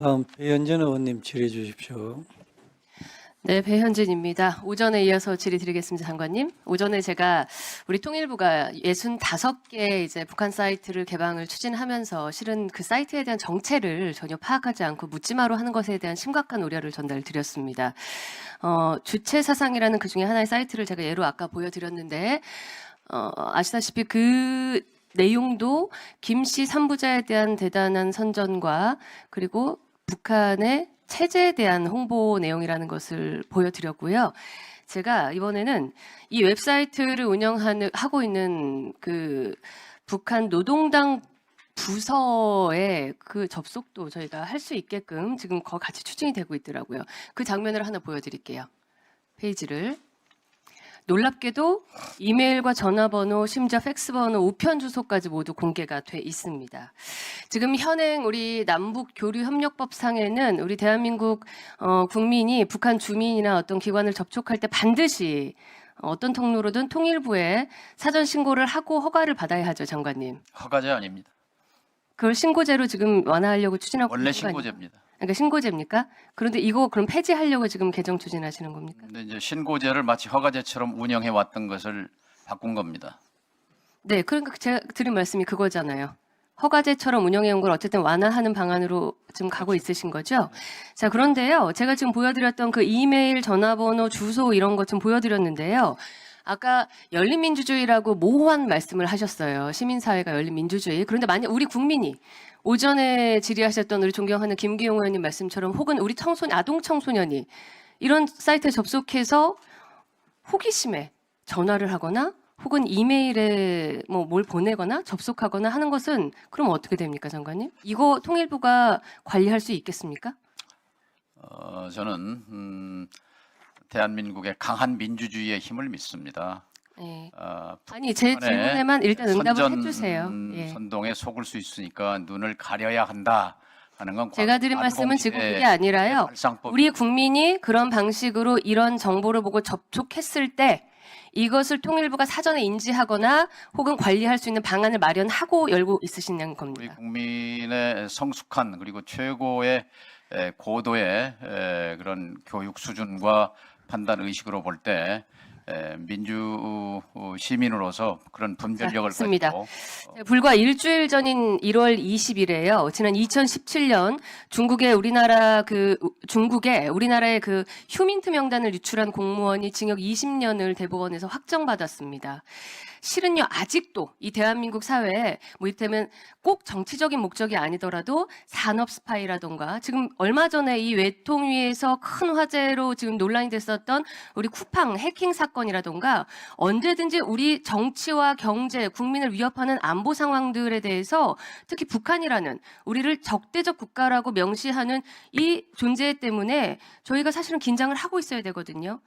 다음 배현진 의원님 질의해 주십시오. 네, 배현진입니다. 오전에 이어서 질의드리겠습니다, 장관님. 오전에 제가 우리 통일부가 65개 이제 북한 사이트를 개방을 추진하면서 실은 그 사이트에 대한 정체를 전혀 파악하지 않고 묻지마로 하는 것에 대한 심각한 우려를 전달드렸습니다. 주체 사상이라는 그 중에 하나의 사이트를 제가 예로 아까 보여드렸는데, 아시다시피 그 내용도 김씨 3부자에 대한 대단한 선전과 그리고 북한의 체제에 대한 홍보 내용이라는 것을 보여드렸고요. 제가 이번에는 이 웹사이트를 하고 있는 그 북한 노동당 부서의 그 접속도 저희가 할 수 있게끔 지금 같이 추진이 되고 있더라고요. 그 장면을 하나 보여드릴게요. 페이지를. 놀랍게도 이메일과 전화번호, 심지어 팩스번호, 우편 주소까지 모두 공개가 돼 있습니다. 지금 현행 우리 남북 교류 협력법상에는 우리 대한민국 국민이 북한 주민이나 어떤 기관을 접촉할 때 반드시 어떤 통로로든 통일부에 사전 신고를 하고 허가를 받아야 하죠, 장관님. 허가제 아닙니다. 그걸 신고제로 지금 완화하려고 추진하고 원래 있는 거 아닙니까? 신고제입니다. 그러니까 신고제입니까? 그런데 이거 그럼 폐지하려고 지금 개정 추진하시는 겁니까? 근데 이제 신고제를 마치 허가제처럼 운영해 왔던 것을 바꾼 겁니다. 네, 그러니까 제가 드린 말씀이 그거잖아요. 허가제처럼 운영해온 걸 어쨌든 완화하는 방안으로 지금 가고 있으신 거죠? 자, 그런데요. 제가 지금 보여드렸던 그 이메일, 전화번호, 주소 이런 것 좀 보여드렸는데요. 아까 열린민주주의라고 모호한 말씀을 하셨어요. 시민사회가 열린민주주의. 그런데 만약 우리 국민이 오전에 질의하셨던 우리 존경하는 김기용 의원님 말씀처럼 혹은 우리 아동 청소년이 이런 사이트에 접속해서 호기심에 전화를 하거나 혹은 이메일에 뭘 보내거나 접속하거나 하는 것은 그럼 어떻게 됩니까, 장관님? 이거 통일부가 관리할 수 있겠습니까? 저는 대한민국의 강한 민주주의의 힘을 믿습니다. 네. 아니 제 질문에만 일단 응답을 해주세요. 예. 선동에 속을 수 있으니까 눈을 가려야 한다 하는 건 제가 드린 말씀은 지금 그게 아니라요. 우리 국민이 그런 방식으로 이런 정보를 보고 접촉했을 때 이것을 통일부가 사전에 인지하거나 혹은 관리할 수 있는 방안을 마련하고 열고 있으시는 우리 겁니다. 국민의 성숙한 그리고 최고의 고도의 그런 교육 수준과 판단 의식으로 볼 때 민주 시민으로서 그런 분별력을 맞습니다. 가지고 불과 일주일 전인 1월 20일에요. 지난 2017년 중국에 우리나라의 그 휴민트 명단을 유출한 공무원이 징역 20년을 대법원에서 확정받았습니다. 실은요, 아직도 이 대한민국 사회에 이를테면 꼭 정치적인 목적이 아니더라도 산업 스파이라던가 지금 얼마 전에 이 외통위에서 큰 화제로 지금 논란이 됐었던 우리 쿠팡 해킹 사건이라던가 언제든지 우리 정치와 경제, 국민을 위협하는 안보 상황들에 대해서 특히 북한이라는 우리를 적대적 국가라고 명시하는 이 존재 때문에 저희가 사실은 긴장을 하고 있어야 되거든요.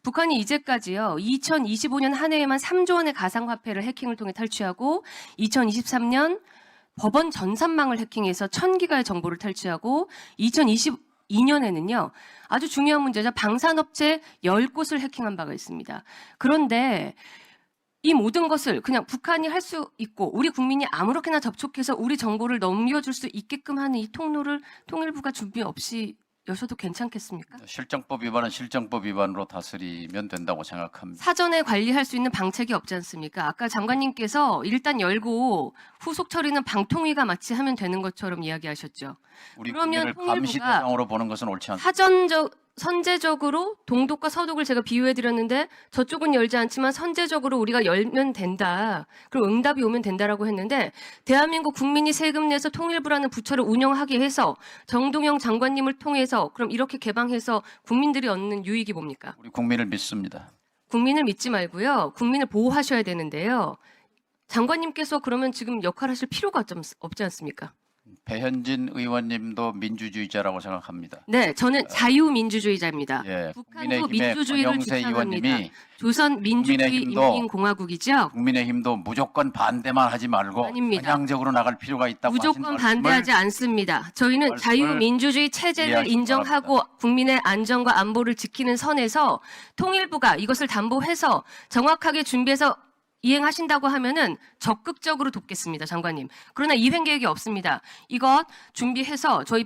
북한이 이제까지요, 2025년 한 해에만 3조 원의 가상화폐를 해킹을 통해 탈취하고 2023년 법원 전산망을 해킹해서 1000기가의 정보를 탈취하고 2022년에는요, 아주 중요한 문제죠. 방산업체 10곳을 해킹한 바가 있습니다. 그런데 이 모든 것을 그냥 북한이 할 수 있고 우리 국민이 아무렇게나 접촉해서 우리 정보를 넘겨줄 수 있게끔 하는 이 통로를 통일부가 준비 없이 여셔도 괜찮겠습니까? 실정법 위반은 실정법 위반으로 다스리면 된다고 생각합니다. 사전에 관리할 수 있는 방책이 없지 않습니까? 아까 장관님께서 일단 열고 후속 처리는 방통위가 마치 하면 되는 것처럼 이야기하셨죠. 우리 그러면 국민을 감시 통일부가 대상으로 보는 것은 옳지 않습니다. 선제적으로 동독과 서독을 제가 비유해드렸는데 저쪽은 열지 않지만 선제적으로 우리가 열면 된다. 그럼 응답이 오면 된다라고 했는데 대한민국 국민이 세금 내서 통일부라는 부처를 운영하게 해서 정동영 장관님을 통해서 그럼 이렇게 개방해서 국민들이 얻는 유익이 뭡니까? 우리 국민을 믿습니다. 국민을 믿지 말고요. 국민을 보호하셔야 되는데요. 장관님께서 그러면 지금 역할하실 필요가 없지 않습니까? 배현진 의원님도 민주주의자라고 생각합니다. 네, 저는 자유민주주의자입니다. 예, 북한도 국민의힘의 민주주의를 권영세 주창합니다. 의원님이 조선 민주주의 국민의힘도- 인민공화국이죠. 국민의힘도 무조건 반대만 하지 말고 아닙니다. 전향적으로 나갈 필요가 있다고 무조건 하신 반대하지 않습니다. 저희는 말씀을 자유민주주의 체제를 이해하시기 인정하고 국민의 안전과 안보를 지키는 선에서 통일부가 이것을 담보해서 정확하게 준비해서 이행하신다고 하면은 적극적으로 돕겠습니다, 장관님. 그러나 이행 계획이 없습니다. 이것 준비해서 저희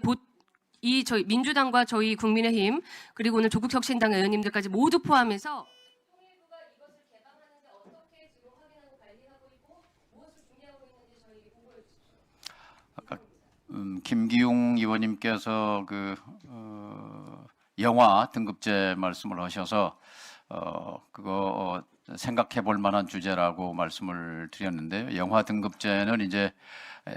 저희 민주당과 저희 국민의힘 그리고 오늘 조국혁신당 의원님들까지 모두 포함해서 통일부가 이것을 개방하는데 어떻게 지금 확인하고 관리하고 있고 무엇을 준비하고 있는지 저희에게 보고해 주십시오. 김기용 의원님께서 영화 등급제 말씀을 하셔서 그거 생각해 볼 만한 주제라고 말씀을 드렸는데요. 영화 등급제는 이제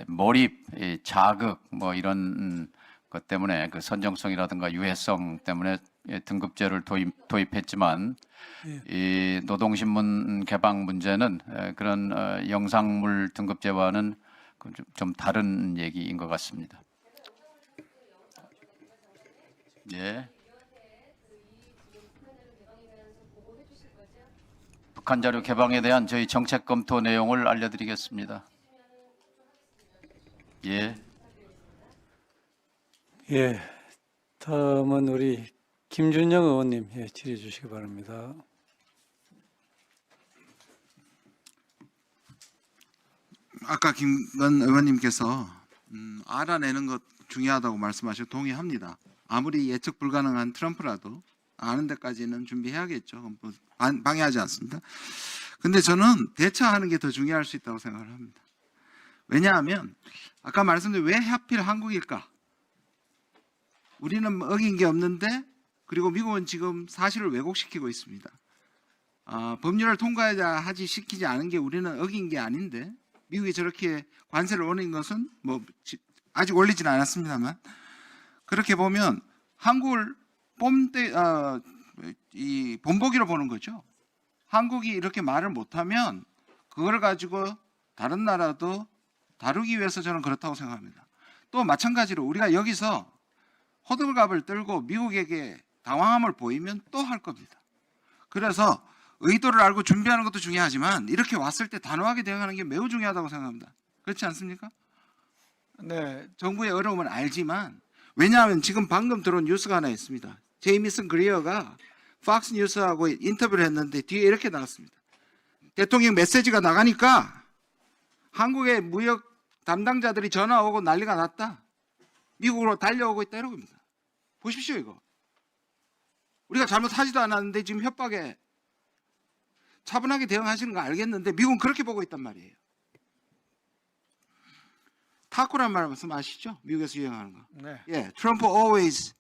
몰입, 자극 뭐 이런 것 때문에 그 선정성이라든가 유해성 때문에 등급제를 도입했지만 이 노동신문 개방 문제는 그런 영상물 등급제와는 좀 다른 얘기인 것 같습니다. 예. 북한 자료 개방에 대한 저희 정책 검토 내용을 알려드리겠습니다. 예. 예, 다음은 우리 김준영 의원님 질의해 주시기 바랍니다. 아까 김건 의원님께서 알아내는 것 중요하다고 말씀하셔서 동의합니다. 아무리 예측 불가능한 트럼프라도 아는 데까지는 준비해야겠죠. 뭐 방해하지 않습니다. 근데 저는 대처하는 게 더 중요할 수 있다고 생각을 합니다. 왜냐하면 아까 말씀드린 왜 하필 한국일까? 우리는 어긴 게 없는데 그리고 미국은 지금 사실을 왜곡시키고 있습니다. 법률을 통과하지 시키지 않은 게 우리는 어긴 게 아닌데 미국이 저렇게 관세를 올린 것은 뭐 아직 올리지는 않았습니다만 그렇게 보면 한국을 본보기로 보는 거죠. 한국이 이렇게 말을 못하면 그걸 가지고 다른 나라도 다루기 위해서 저는 그렇다고 생각합니다. 또 마찬가지로 우리가 여기서 호들갑을 떨고 미국에게 당황함을 보이면 또 할 겁니다. 그래서 의도를 알고 준비하는 것도 중요하지만 이렇게 왔을 때 단호하게 대응하는 게 매우 중요하다고 생각합니다. 그렇지 않습니까? 네, 정부의 어려움을 알지만 왜냐하면 지금 방금 들어온 뉴스가 하나 있습니다. 제이미슨 그리어가 팍스 뉴스하고 인터뷰를 했는데 뒤에 이렇게 나왔습니다. 대통령 메시지가 나가니까 한국의 무역 담당자들이 전화 오고 난리가 났다. 미국으로 달려오고 있다 이런 겁니다. 보십시오 이거. 우리가 잘못하지도 않았는데 지금 협박에 차분하게 대응하시는 거 알겠는데 미국은 그렇게 보고 있단 말이에요. 타코란 말씀 아시죠? 미국에서 유행하는 거. 네. 예, 트럼프 always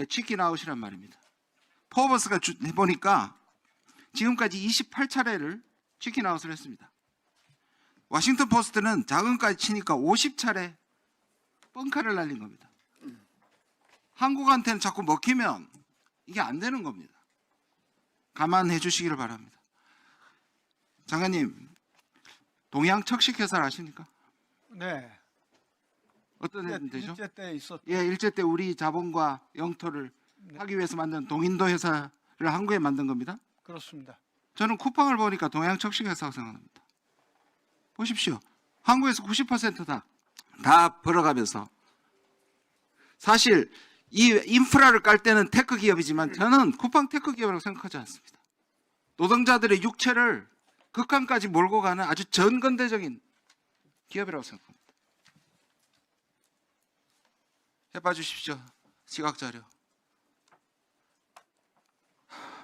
치킨 아웃이란 말입니다. 포버스가 해보니까 지금까지 28차례를 치킨 아웃을 했습니다. 워싱턴 포스트는 자금까지 치니까 50차례 뻥카를 날린 겁니다. 한국한테는 자꾸 먹히면 이게 안 되는 겁니다. 감안해 주시기를 바랍니다. 장관님, 동양 척식회사 아십니까? 네. 어떤 회사인데죠? 일제 때 있었. 예, 일제 때 우리 자본과 영토를 하기 위해서 만든 동인도 회사를 한국에 만든 겁니다. 그렇습니다. 저는 쿠팡을 보니까 동양 척식회사라고 생각합니다. 보십시오. 한국에서 90% 다 벌어가면서 사실 이 인프라를 깔 때는 테크 기업이지만 저는 쿠팡 테크 기업이라고 생각하지 않습니다. 노동자들의 육체를 극한까지 몰고 가는 아주 전근대적인 기업이라고 생각합니다. 해봐 주십시오. 시각자료.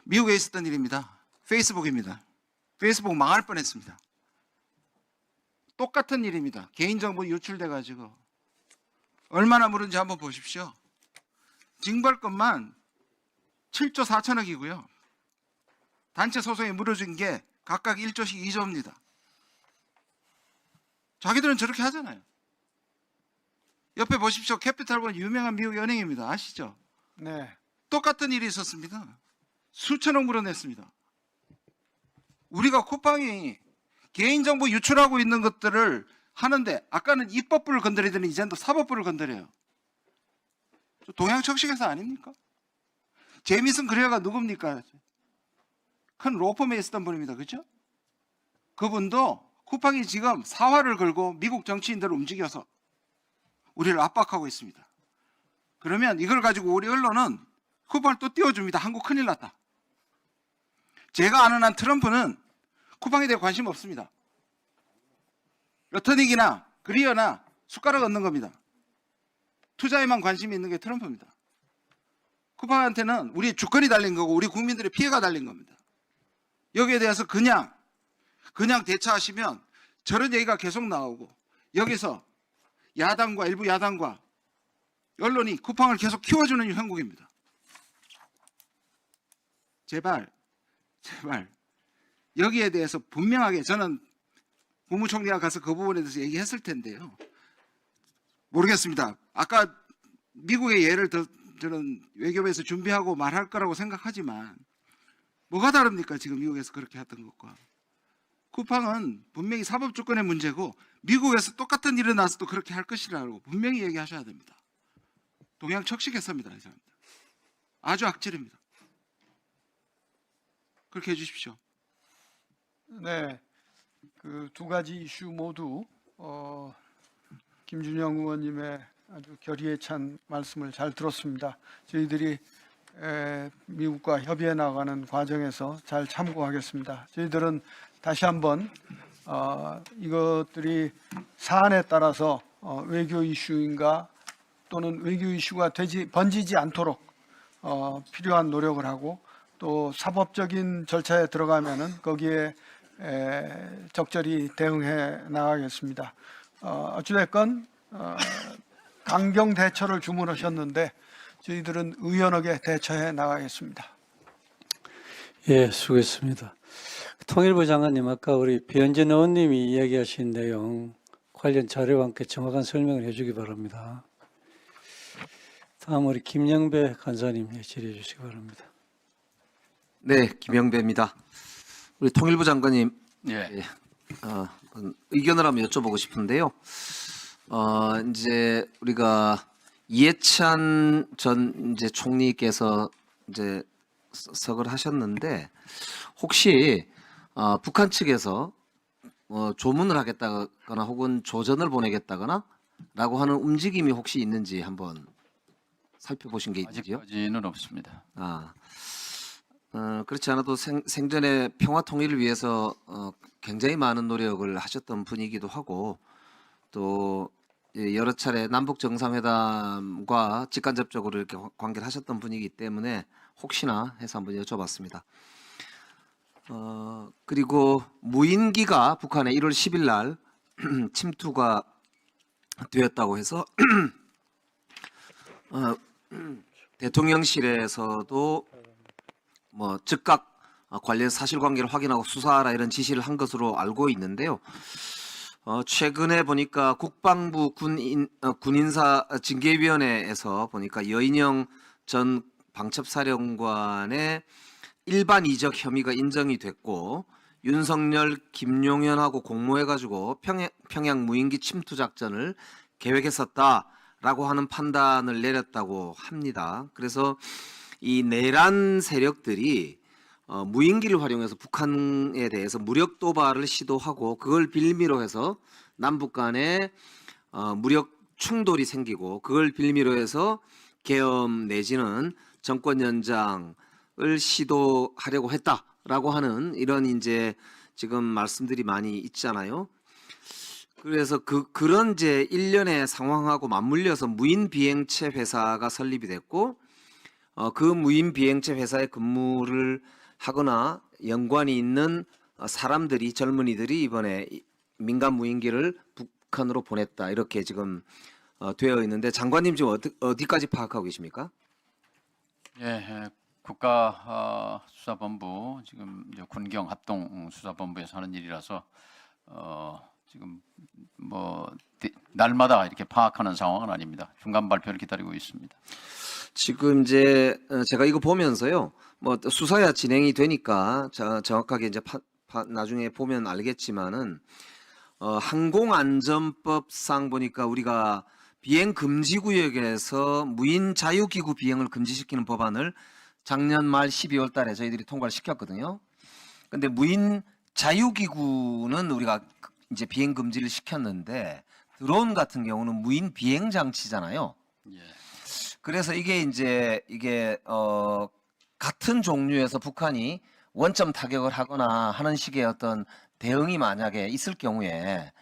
미국에 있었던 일입니다. 페이스북입니다. 페이스북 망할 뻔했습니다. 똑같은 일입니다. 개인정보 유출돼가지고 얼마나 물은지 한번 보십시오. 징벌금만 7조 4천억이고요. 단체 소송에 물어준 게 각각 1조씩 2조입니다. 자기들은 저렇게 하잖아요. 옆에 보십시오. 캐피탈본 유명한 미국 은행입니다. 아시죠? 네. 똑같은 일이 있었습니다. 수천억 물어냈습니다. 우리가 쿠팡이 개인정보 유출하고 있는 것들을 하는데 아까는 입법부를 건드리더니 이제는 또 사법부를 건드려요. 동양 척식회사 아닙니까? 제이미슨 그레어가 누굽니까? 큰 로펌에 있었던 분입니다. 그렇죠? 그분도 쿠팡이 지금 사활을 걸고 미국 정치인들을 움직여서 우리를 압박하고 있습니다. 그러면 이걸 가지고 우리 언론은 쿠팡을 또 띄워줍니다. 한국 큰일 났다. 제가 아는 한 트럼프는 쿠팡에 대해 관심 없습니다. 러터닉이나 그리어나 숟가락 얹는 겁니다. 투자에만 관심이 있는 게 트럼프입니다. 쿠팡한테는 우리 주권이 달린 거고 우리 국민들의 피해가 달린 겁니다. 여기에 대해서 그냥 대처하시면 저런 얘기가 계속 나오고 여기서 야당과 일부 야당과 언론이 쿠팡을 계속 키워주는 형국입니다. 제발 여기에 대해서 분명하게 저는 국무총리가 가서 그 부분에 대해서 얘기했을 텐데요. 모르겠습니다. 아까 미국의 예를 저는 외교부에서 준비하고 말할 거라고 생각하지만 뭐가 다릅니까? 지금 미국에서 그렇게 했던 것과. 쿠팡은 분명히 사법 주권의 문제고 미국에서 똑같은 일이 나서도 그렇게 할 것이라고 분명히 얘기하셔야 됩니다. 동양 척식했습니다. 이 사람들. 아주 악질입니다. 그렇게 해주십시오. 네. 그 두 가지 이슈 모두 김준영 의원님의 아주 결의에 찬 말씀을 잘 들었습니다. 저희들이 미국과 협의해 나가는 과정에서 잘 참고하겠습니다. 저희들은 다시 한번 이것들이 사안에 따라서 외교 이슈인가 또는 외교 이슈가 번지지 않도록 필요한 노력을 하고 또 사법적인 절차에 들어가면은 거기에 적절히 대응해 나가겠습니다. 어찌됐건 강경 대처를 주문하셨는데 저희들은 의연하게 대처해 나가겠습니다. 예, 수고했습니다. 통일부 장관님, 아까 우리 배현진 의원님이 이야기하신 내용 관련 자료와 함께 정확한 설명을 해주기 바랍니다. 다음 우리 김영배 간사님 질의해 주시기 바랍니다. 네, 김영배입니다. 우리 통일부 장관님, 예. 의견을 한번 여쭤보고 싶은데요. 이제 우리가 이해찬 전 이제 총리께서 이제 석을 하셨는데 혹시 북한 측에서 조문을 하겠다거나 혹은 조전을 보내겠다거나라고 하는 움직임이 혹시 있는지 한번 살펴보신 게 있지요? 아직까지는 없습니다. 그렇지 않아도 생전에 평화 통일을 위해서 굉장히 많은 노력을 하셨던 분이기도 하고 또 여러 차례 남북 정상회담과 직간접적으로 이렇게 관계를 하셨던 분이기 때문에 혹시나 해서 한번 여쭤봤습니다. 그리고 무인기가 북한에 1월 10일 날 침투가 되었다고 해서 대통령실에서도 뭐 즉각 관련 사실관계를 확인하고 수사하라 이런 지시를 한 것으로 알고 있는데요. 최근에 보니까 국방부 군인사 징계위원회에서 보니까 여인영 전 방첩사령관의 일반 이적 혐의가 인정이 됐고 윤석열, 김용현하고 공모해가지고 평양 무인기 침투 작전을 계획했었다라고 하는 판단을 내렸다고 합니다. 그래서 이 내란 세력들이 무인기를 활용해서 북한에 대해서 무력 도발을 시도하고 그걸 빌미로 해서 남북 간에 무력 충돌이 생기고 그걸 빌미로 해서 계엄 내지는 정권 연장을 시도하려고 했다라고 하는 이런 이제 지금 말씀들이 많이 있잖아요. 그래서 그런 이제 일련의 상황하고 맞물려서 무인 비행체 회사가 설립이 됐고 그 무인 비행체 회사에 근무를 하거나 연관이 있는 사람들이 젊은이들이 이번에 민간 무인기를 북한으로 보냈다 이렇게 지금 되어 있는데 장관님 지금 어디까지 파악하고 계십니까? 예, 국가수사본부 지금 이제 군경 합동 수사본부에서 하는 일이라서 지금 뭐 날마다 이렇게 파악하는 상황은 아닙니다. 중간 발표를 기다리고 있습니다. 지금 이제 제가 이거 보면서요, 뭐 수사야 진행이 되니까 정확하게 이제 나중에 보면 알겠지만은 항공안전법상 보니까 우리가 비행 금지 구역에서 무인 자유기구 비행을 금지시키는 법안을 작년 말 12월 달에 저희들이 통과를 시켰거든요. 근데 무인 자유기구는 우리가 이제 비행 금지를 시켰는데 드론 같은 경우는 무인 비행 장치잖아요. 예. 그래서 이게 같은 종류에서 북한이 원점 타격을 하거나 하는 식의 어떤 대응이 만약에 있을 경우에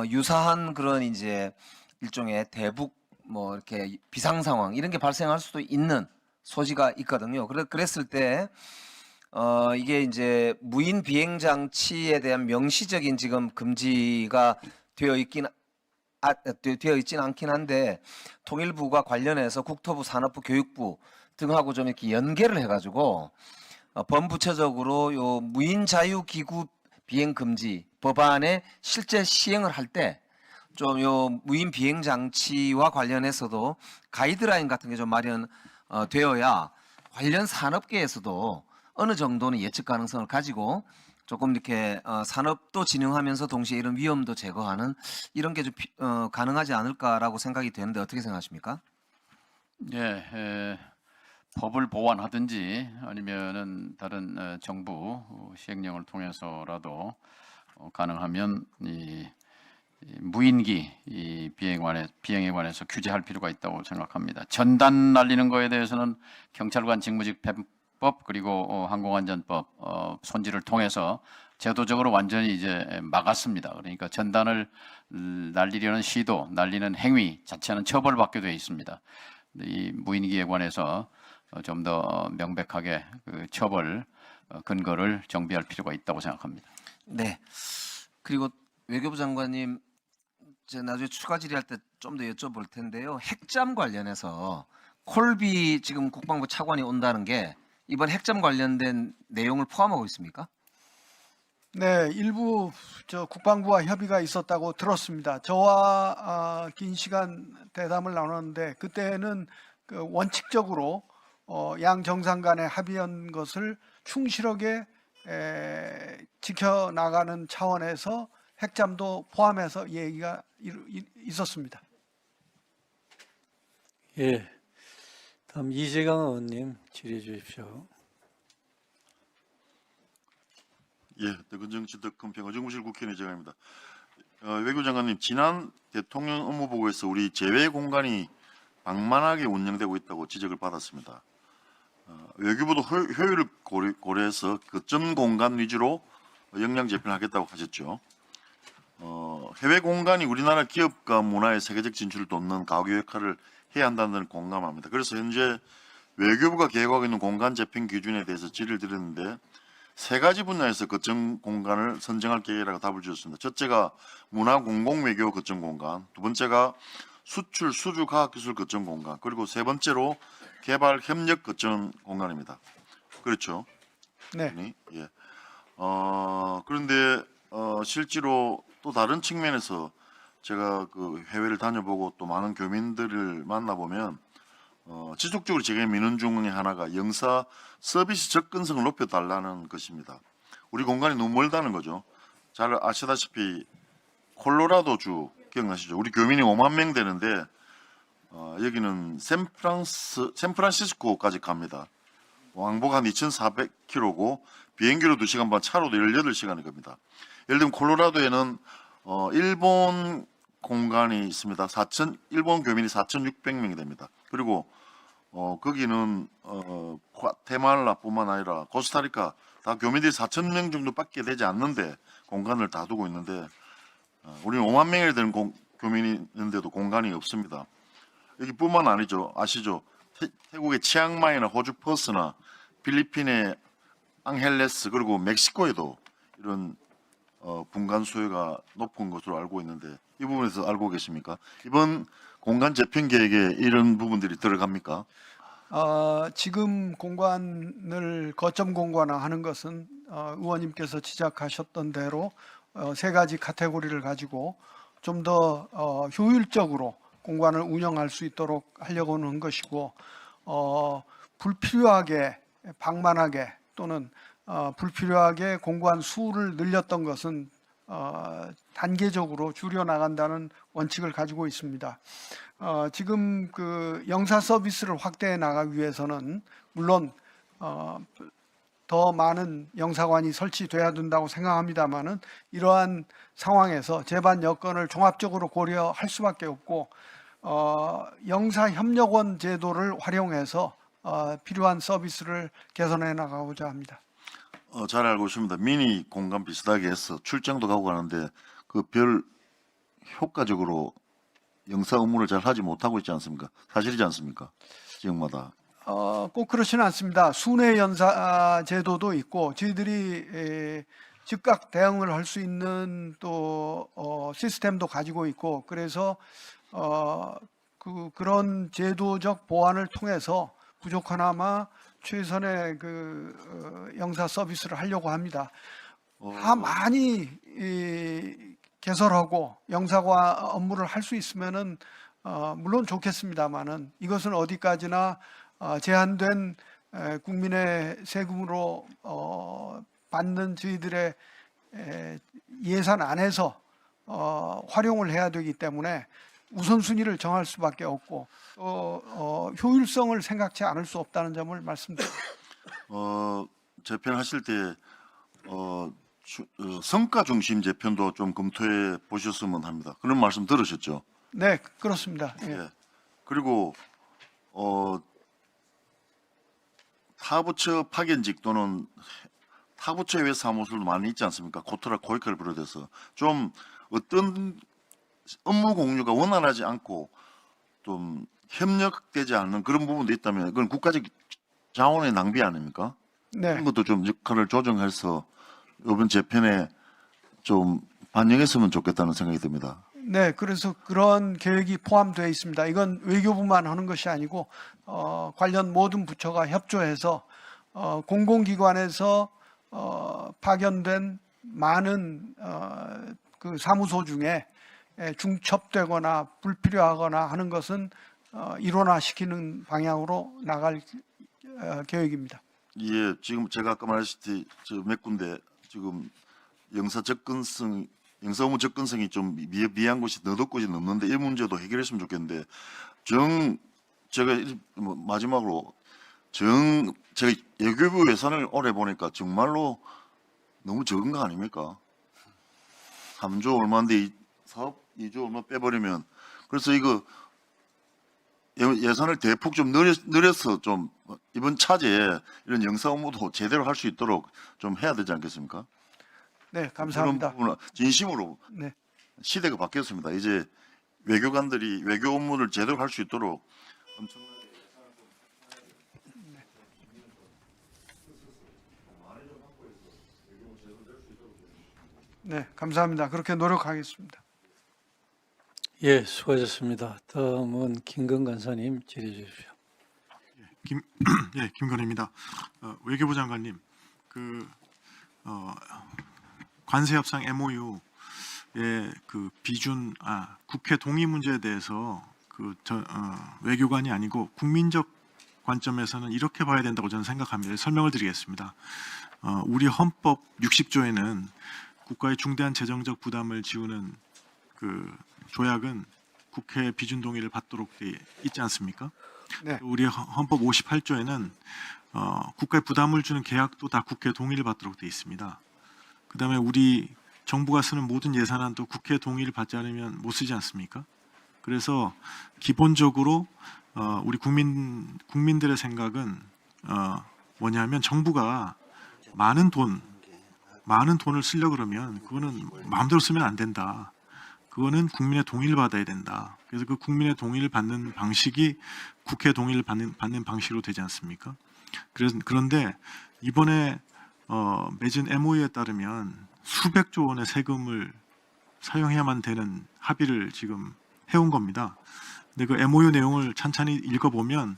유사한 그런 이제 일종의 대북 뭐 이렇게 비상 상황 이런 게 발생할 수도 있는 소지가 있거든요. 그랬을 때 이게 이제 무인 비행 장치에 대한 명시적인 지금 금지가 되어 있지는 않긴 한데 통일부가 관련해서 국토부, 산업부, 교육부 등하고 좀 이렇게 연계를 해가지고 범부처적으로 요 무인 자유기구 비행 금지 법안의 실제 시행을 할 때 좀 요 무인 비행 장치와 관련해서도 가이드라인 같은 게 좀 마련 되어야 관련 산업계에서도 어느 정도는 예측 가능성을 가지고 조금 이렇게 산업도 진흥하면서 동시에 이런 위험도 제거하는 이런 게 좀 가능하지 않을까라고 생각이 되는데 어떻게 생각하십니까? 예, 법을 보완하든지 아니면은 다른 정부 시행령을 통해서라도 가능하면 이 무인기 이 비행에 관해서 규제할 필요가 있다고 생각합니다. 전단 날리는 거에 대해서는 경찰관 직무집행법 그리고 항공안전법 손질을 통해서 제도적으로 완전히 이제 막았습니다. 그러니까 전단을 날리려는 시도, 날리는 행위 자체는 처벌받게 되어 있습니다. 이 무인기에 관해서 좀 더 명백하게 그 처벌 근거를 정비할 필요가 있다고 생각합니다. 네. 그리고 외교부 장관님 제가 나중에 추가 질의할 때 좀 더 여쭤볼 텐데요. 핵잠 관련해서 콜비 지금 국방부 차관이 온다는 게 이번 핵잠 관련된 내용을 포함하고 있습니까? 네, 일부 국방부와 협의가 있었다고 들었습니다. 저와 긴 시간 대담을 나눴는데 그때는 그 원칙적으로 양 정상 간에 합의한 것을 충실하게 지켜나가는 차원에서 핵잠도 포함해서 얘기가 있었습니다. 예, 다음 이재강 의원님 질의해 주십시오. 예, 대근정치 덕컴평 어정무실 국회의원 이재강입니다. 외교장관님, 지난 대통령 업무보고에서 우리 제외 공간이 방만하게 운영되고 있다고 지적을 받았습니다. 외교부도 효율을 고려해서 거점 공간 위주로 역량 재편을 하겠다고 하셨죠. 해외 공간이 우리나라 기업과 문화의 세계적 진출을 돕는 가교 역할을 해야 한다는 데는 공감합니다. 그래서 현재 외교부가 계획하고 있는 공간 재편 기준에 대해서 질의를 드렸는데 세 가지 분야에서 거점 공간을 선정할 계획이라고 답을 주셨습니다. 첫째가 문화 공공 외교 거점 공간, 두 번째가 수출 수주 과학기술 거점 공간, 그리고 세 번째로 개발 협력 거점 공간입니다. 그렇죠? 네. 예. 그런데 실제로 또 다른 측면에서 제가 그 해외를 다녀보고 또 많은 교민들을 만나보면 지속적으로 제게 미는 중의 하나가 영사 서비스 접근성을 높여달라는 것입니다. 우리 공간이 너무 멀다는 거죠. 잘 아시다시피 콜로라도주 기억나시죠? 우리 교민이 5만 명 되는데 여기는 샌프란시스코까지 갑니다. 왕복 한 2,400km고 비행기로 2시간 반, 차로도 18시간이 겁니다. 예를 들면 콜로라도에는 일본 공간이 있습니다. 일본 교민이 4,600명이 됩니다. 그리고 거기는 과테말라뿐만 아니라 코스타리카 다 교민들이 4,000명 정도밖에 되지 않는데 공간을 다 두고 있는데 우리는 5만 명이 되는 교민이 있는데도 공간이 없습니다. 여기뿐만 아니죠. 아시죠? 태국의 치앙마이나 호주 퍼스나 필리핀의 앙헬레스 그리고 멕시코에도 이런 분간 수요가 높은 것으로 알고 있는데 이 부분에서 알고 계십니까? 이번 공간 재편 계획에 이런 부분들이 들어갑니까? 지금 공간을 거점 공간화하는 것은 의원님께서 지적하셨던 대로 세 가지 카테고리를 가지고 좀 더 효율적으로 공간을 운영할 수 있도록 하려고 하는 것이고 불필요하게 방만하게 또는 불필요하게 공간 수를 늘렸던 것은 단계적으로 줄여 나간다는 원칙을 가지고 있습니다. 지금 그 영사 서비스를 확대해 나가기 위해서는 물론 더 많은 영사관이 설치돼야 된다고 생각합니다만은 이러한 상황에서 제반 여건을 종합적으로 고려할 수밖에 없고 영사협력원 제도를 활용해서 필요한 서비스를 개선해 나가고자 합니다. 잘 알고 있습니다. 미니 공간 비슷하게 해서 출장도 가고 가는데 그 별 효과적으로 영사 업무를 잘 하지 못하고 있지 않습니까? 사실이지 않습니까? 지역마다. 꼭 그렇지는 않습니다. 순회 연사 제도도 있고 저희들이 즉각 대응을 할 수 있는 또 시스템도 가지고 있고 그래서 그런 제도적 보완을 통해서 부족하나마 최선의 영사 서비스를 하려고 합니다. 다 많이 개설하고 영사과 업무를 할 수 있으면은 물론 좋겠습니다만은 이것은 어디까지나 제한된 국민의 세금으로 받는 저희들의 예산 안에서 활용을 해야 되기 때문에 우선순위를 정할 수밖에 없고 또 효율성을 생각지 않을 수 없다는 점을 말씀드립니다. 재편하실 때 성과 중심 재편도 좀 검토해 보셨으면 합니다. 그런 말씀 들으셨죠? 네, 그렇습니다. 예. 예. 그리고 타부처 파견직 또는 타부처 외 사무소도 많이 있지 않습니까? 코트라 고이카를 비롯해서 좀 어떤 업무 공유가 원활하지 않고 좀 협력되지 않는 그런 부분도 있다면 그건 국가적 자원의 낭비 아닙니까? 네. 그런 것도 좀 역할을 조정해서 이번 재편에 좀 반영했으면 좋겠다는 생각이 듭니다. 네, 그래서 그런 계획이 포함되어 있습니다. 이건 외교부만 하는 것이 아니고 관련 모든 부처가 협조해서 공공기관에서 파견된 많은 그 사무소 중에 중첩되거나 불필요하거나 하는 것은 일원화시키는 방향으로 나갈 계획입니다. 예, 지금 제가 아까 말했듯이 몇 군데 지금 영사 업무 접근성이 좀 미비한 곳이 너도 곳이 넘는데 이 문제도 해결했으면 좋겠는데 제가 마지막으로 제가 외교부 예산을 올해 보니까 정말로 너무 적은 거 아닙니까? 3조 얼마인데 사업 2조 얼마 빼버리면 그래서 이거 예산을 대폭 좀 늘려서 좀 이번 차제에 이런 영사 업무도 제대로 할 수 있도록 좀 해야 되지 않겠습니까? 네, 감사합니다. 그런 부분은 진심으로 네. 시대가 바뀌었습니다. 이제 외교관들이 외교 업무를 제대로 할 수 있도록 엄청나게 네, 감사합니다. 그렇게 노력하겠습니다. 예, 수고하셨습니다. 다음은 김건 간사님 질의해 주십시오. 김건희입니다. 외교부 장관님, 관세 협상 MOU의 국회 동의 문제에 대해서 외교관이 아니고 국민적 관점에서는 이렇게 봐야 된다고 저는 생각합니다. 설명을 드리겠습니다. 우리 헌법 60조에는 국가의 중대한 재정적 부담을 지우는 조약은 국회 비준 동의를 받도록 돼 있지 않습니까? 네. 우리 헌법 58조에는 국가에 부담을 주는 계약도 다 국회 동의를 받도록 돼 있습니다. 그다음에 우리 정부가 쓰는 모든 예산안도 국회 동의를 받지 않으면 못 쓰지 않습니까? 그래서 기본적으로 우리 국민들의 생각은 뭐냐면 정부가 많은 돈을 쓰려 그러면 그거는 마음대로 쓰면 안 된다. 그거는 국민의 동의를 받아야 된다. 그래서 그 국민의 동의를 받는 방식이 국회 동의를 받는 방식으로 되지 않습니까? 그런데 이번에 맺은 MOU에 따르면 수백조 원의 세금을 사용해야만 되는 합의를 지금 해온 겁니다. 근데 그 MOU 내용을 찬찬히 읽어보면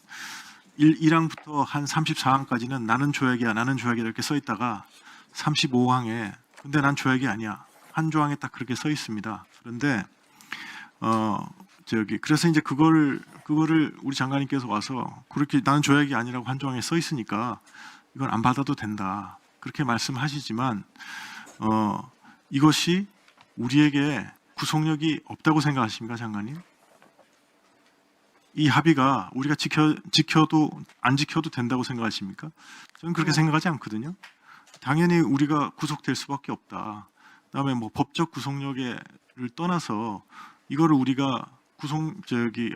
1항부터 한 34항까지는 나는 조약이야 이렇게 써 있다가 35항에 근데 난 조약이 아니야. 한 조항에 딱 그렇게 써 있습니다. 그런데 그래서 이제 그거를 우리 장관님께서 와서 그렇게 나는 조약이 아니라고 한 조항에 써 있으니까 이건 안 받아도 된다. 그렇게 말씀하시지만 이것이 우리에게 구속력이 없다고 생각하십니까, 장관님? 이 합의가 우리가 지켜도 안 지켜도 된다고 생각하십니까? 저는 그렇게 생각하지 않거든요. 당연히 우리가 구속될 수밖에 없다. 그다음에 뭐 법적 구속력을 떠나서 이거를 우리가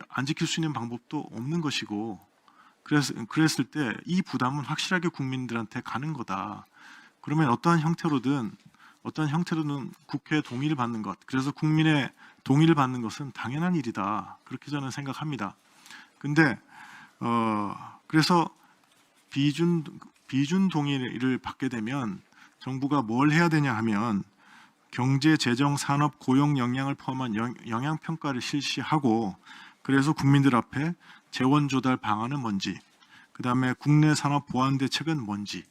안 지킬 수 있는 방법도 없는 것이고 그랬을 때 이 부담은 확실하게 국민들한테 가는 거다. 그러면 어떠한 형태로든 어떤 형태로는 국회 동의를 받는 것, 그래서 국민의 동의를 받는 것은 당연한 일이다. 그렇게 저는 생각합니다. 근데 그래서 비준 동의를 받게 되면 정부가 뭘 해야 되냐 하면 경제, 재정, 산업, 고용 역량을 포함한 영향 평가를 실시하고, 그래서 국민들 앞에 재원 조달 방안은 뭔지, 그다음에 국내 산업 보완 대책은 뭔지,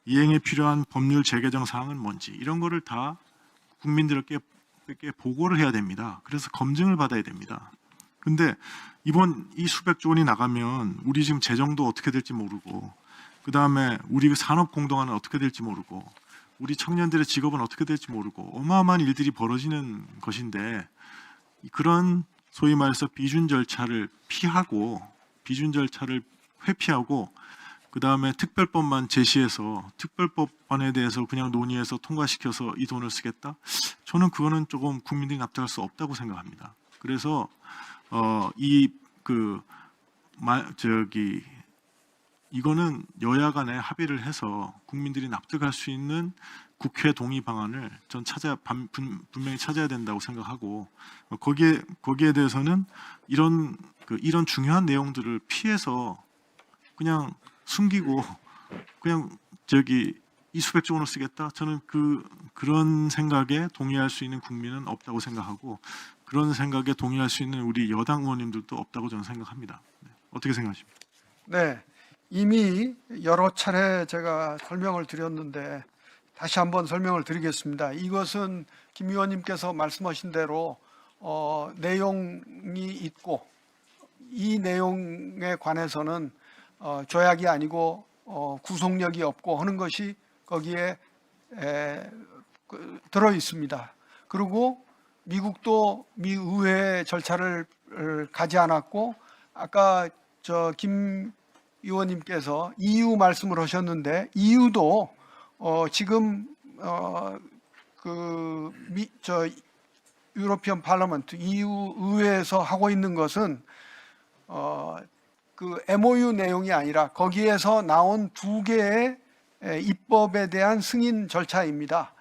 이행에 필요한 법률 재개정 사항은 뭔지, 이런 거를 다 국민들께 보고를 해야 됩니다. 그래서 검증을 받아야 됩니다. 근데 이번 이 수백조 원이 나가면 우리 지금 재정도 어떻게 될지 모르고, 그다음에 우리 산업 공동화는 어떻게 될지 모르고, 우리 청년들의 직업은 어떻게 될지 모르고, 어마어마한 일들이 벌어지는 것인데, 그런 소위 말해서 비준 절차를 회피하고, 그다음에 특별법만 제시해서 특별법안에 대해서 그냥 논의해서 통과시켜서 이 돈을 쓰겠다? 저는 그거는 조금 국민들이 납득할 수 없다고 생각합니다. 그래서 이거는 여야 간에 합의를 해서 국민들이 납득할 수 있는 국회 동의 방안을 전 분명히 찾아야 된다고 생각하고, 거기에 대해서는 이런 중요한 내용들을 피해서 그냥 숨기고 그냥 이 수백조 원을 쓰겠다? 저는 그런 생각에 동의할 수 있는 국민은 없다고 생각하고, 그런 생각에 동의할 수 있는 우리 여당 의원님들도 없다고 저는 생각합니다. 네. 어떻게 생각하십니까? 네, 이미 여러 차례 제가 설명을 드렸는데 다시 한번 설명을 드리겠습니다. 이것은 김 의원님께서 말씀하신 대로 내용이 있고, 이 내용에 관해서는 조약이 아니고 구속력이 없고 하는 것이 거기에 들어 있습니다. 그리고 미국도 미 의회 절차를 가지 않았고, 아까 김 의원님께서 EU 말씀을 하셨는데, EU도 지금 유로피언 파라먼트 EU 의회에서 하고 있는 것은 MOU 내용이 아니라 거기에서 나온 2개의 입법에 대한 승인 절차입니다.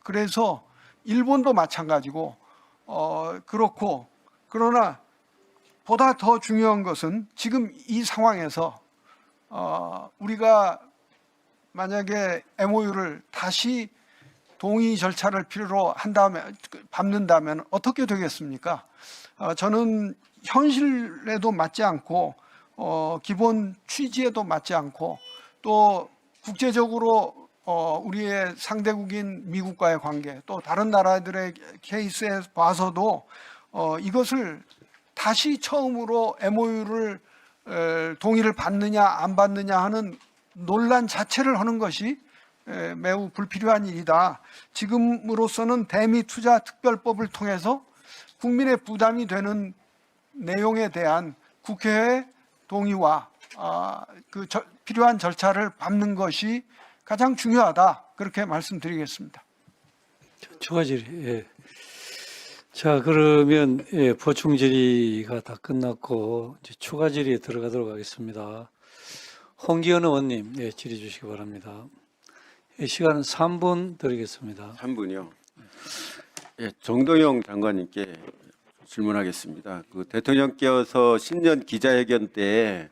그래서 일본도 마찬가지고 그렇고, 그러나 보다 더 중요한 것은 지금 이 상황에서 우리가 만약에 MOU를 다시 동의 절차를 필요로 한다면, 밟는다면 어떻게 되겠습니까? 저는 현실에도 맞지 않고 기본 취지에도 맞지 않고, 또 국제적으로 우리의 상대국인 미국과의 관계, 또 다른 나라들의 케이스에 봐서도 이것을 다시 처음으로 MOU를 동의를 받느냐 안 받느냐 하는 논란 자체를 하는 것이 매우 불필요한 일이다. 지금으로서는 대미 투자 특별법을 통해서 국민의 부담이 되는 내용에 대한 국회의 동의와 필요한 절차를 밟는 것이 가장 중요하다. 그렇게 말씀드리겠습니다. 추가 질의. 예. 자, 그러면 보충 질의가 다 끝났고 이제 추가 질의에 들어가도록 하겠습니다. 홍기현 의원님, 질의 주시기 바랍니다. 시간은 3분 드리겠습니다. 3분이요. 예, 정동영 장관님께 질문하겠습니다. 대통령께서 신년 기자회견 때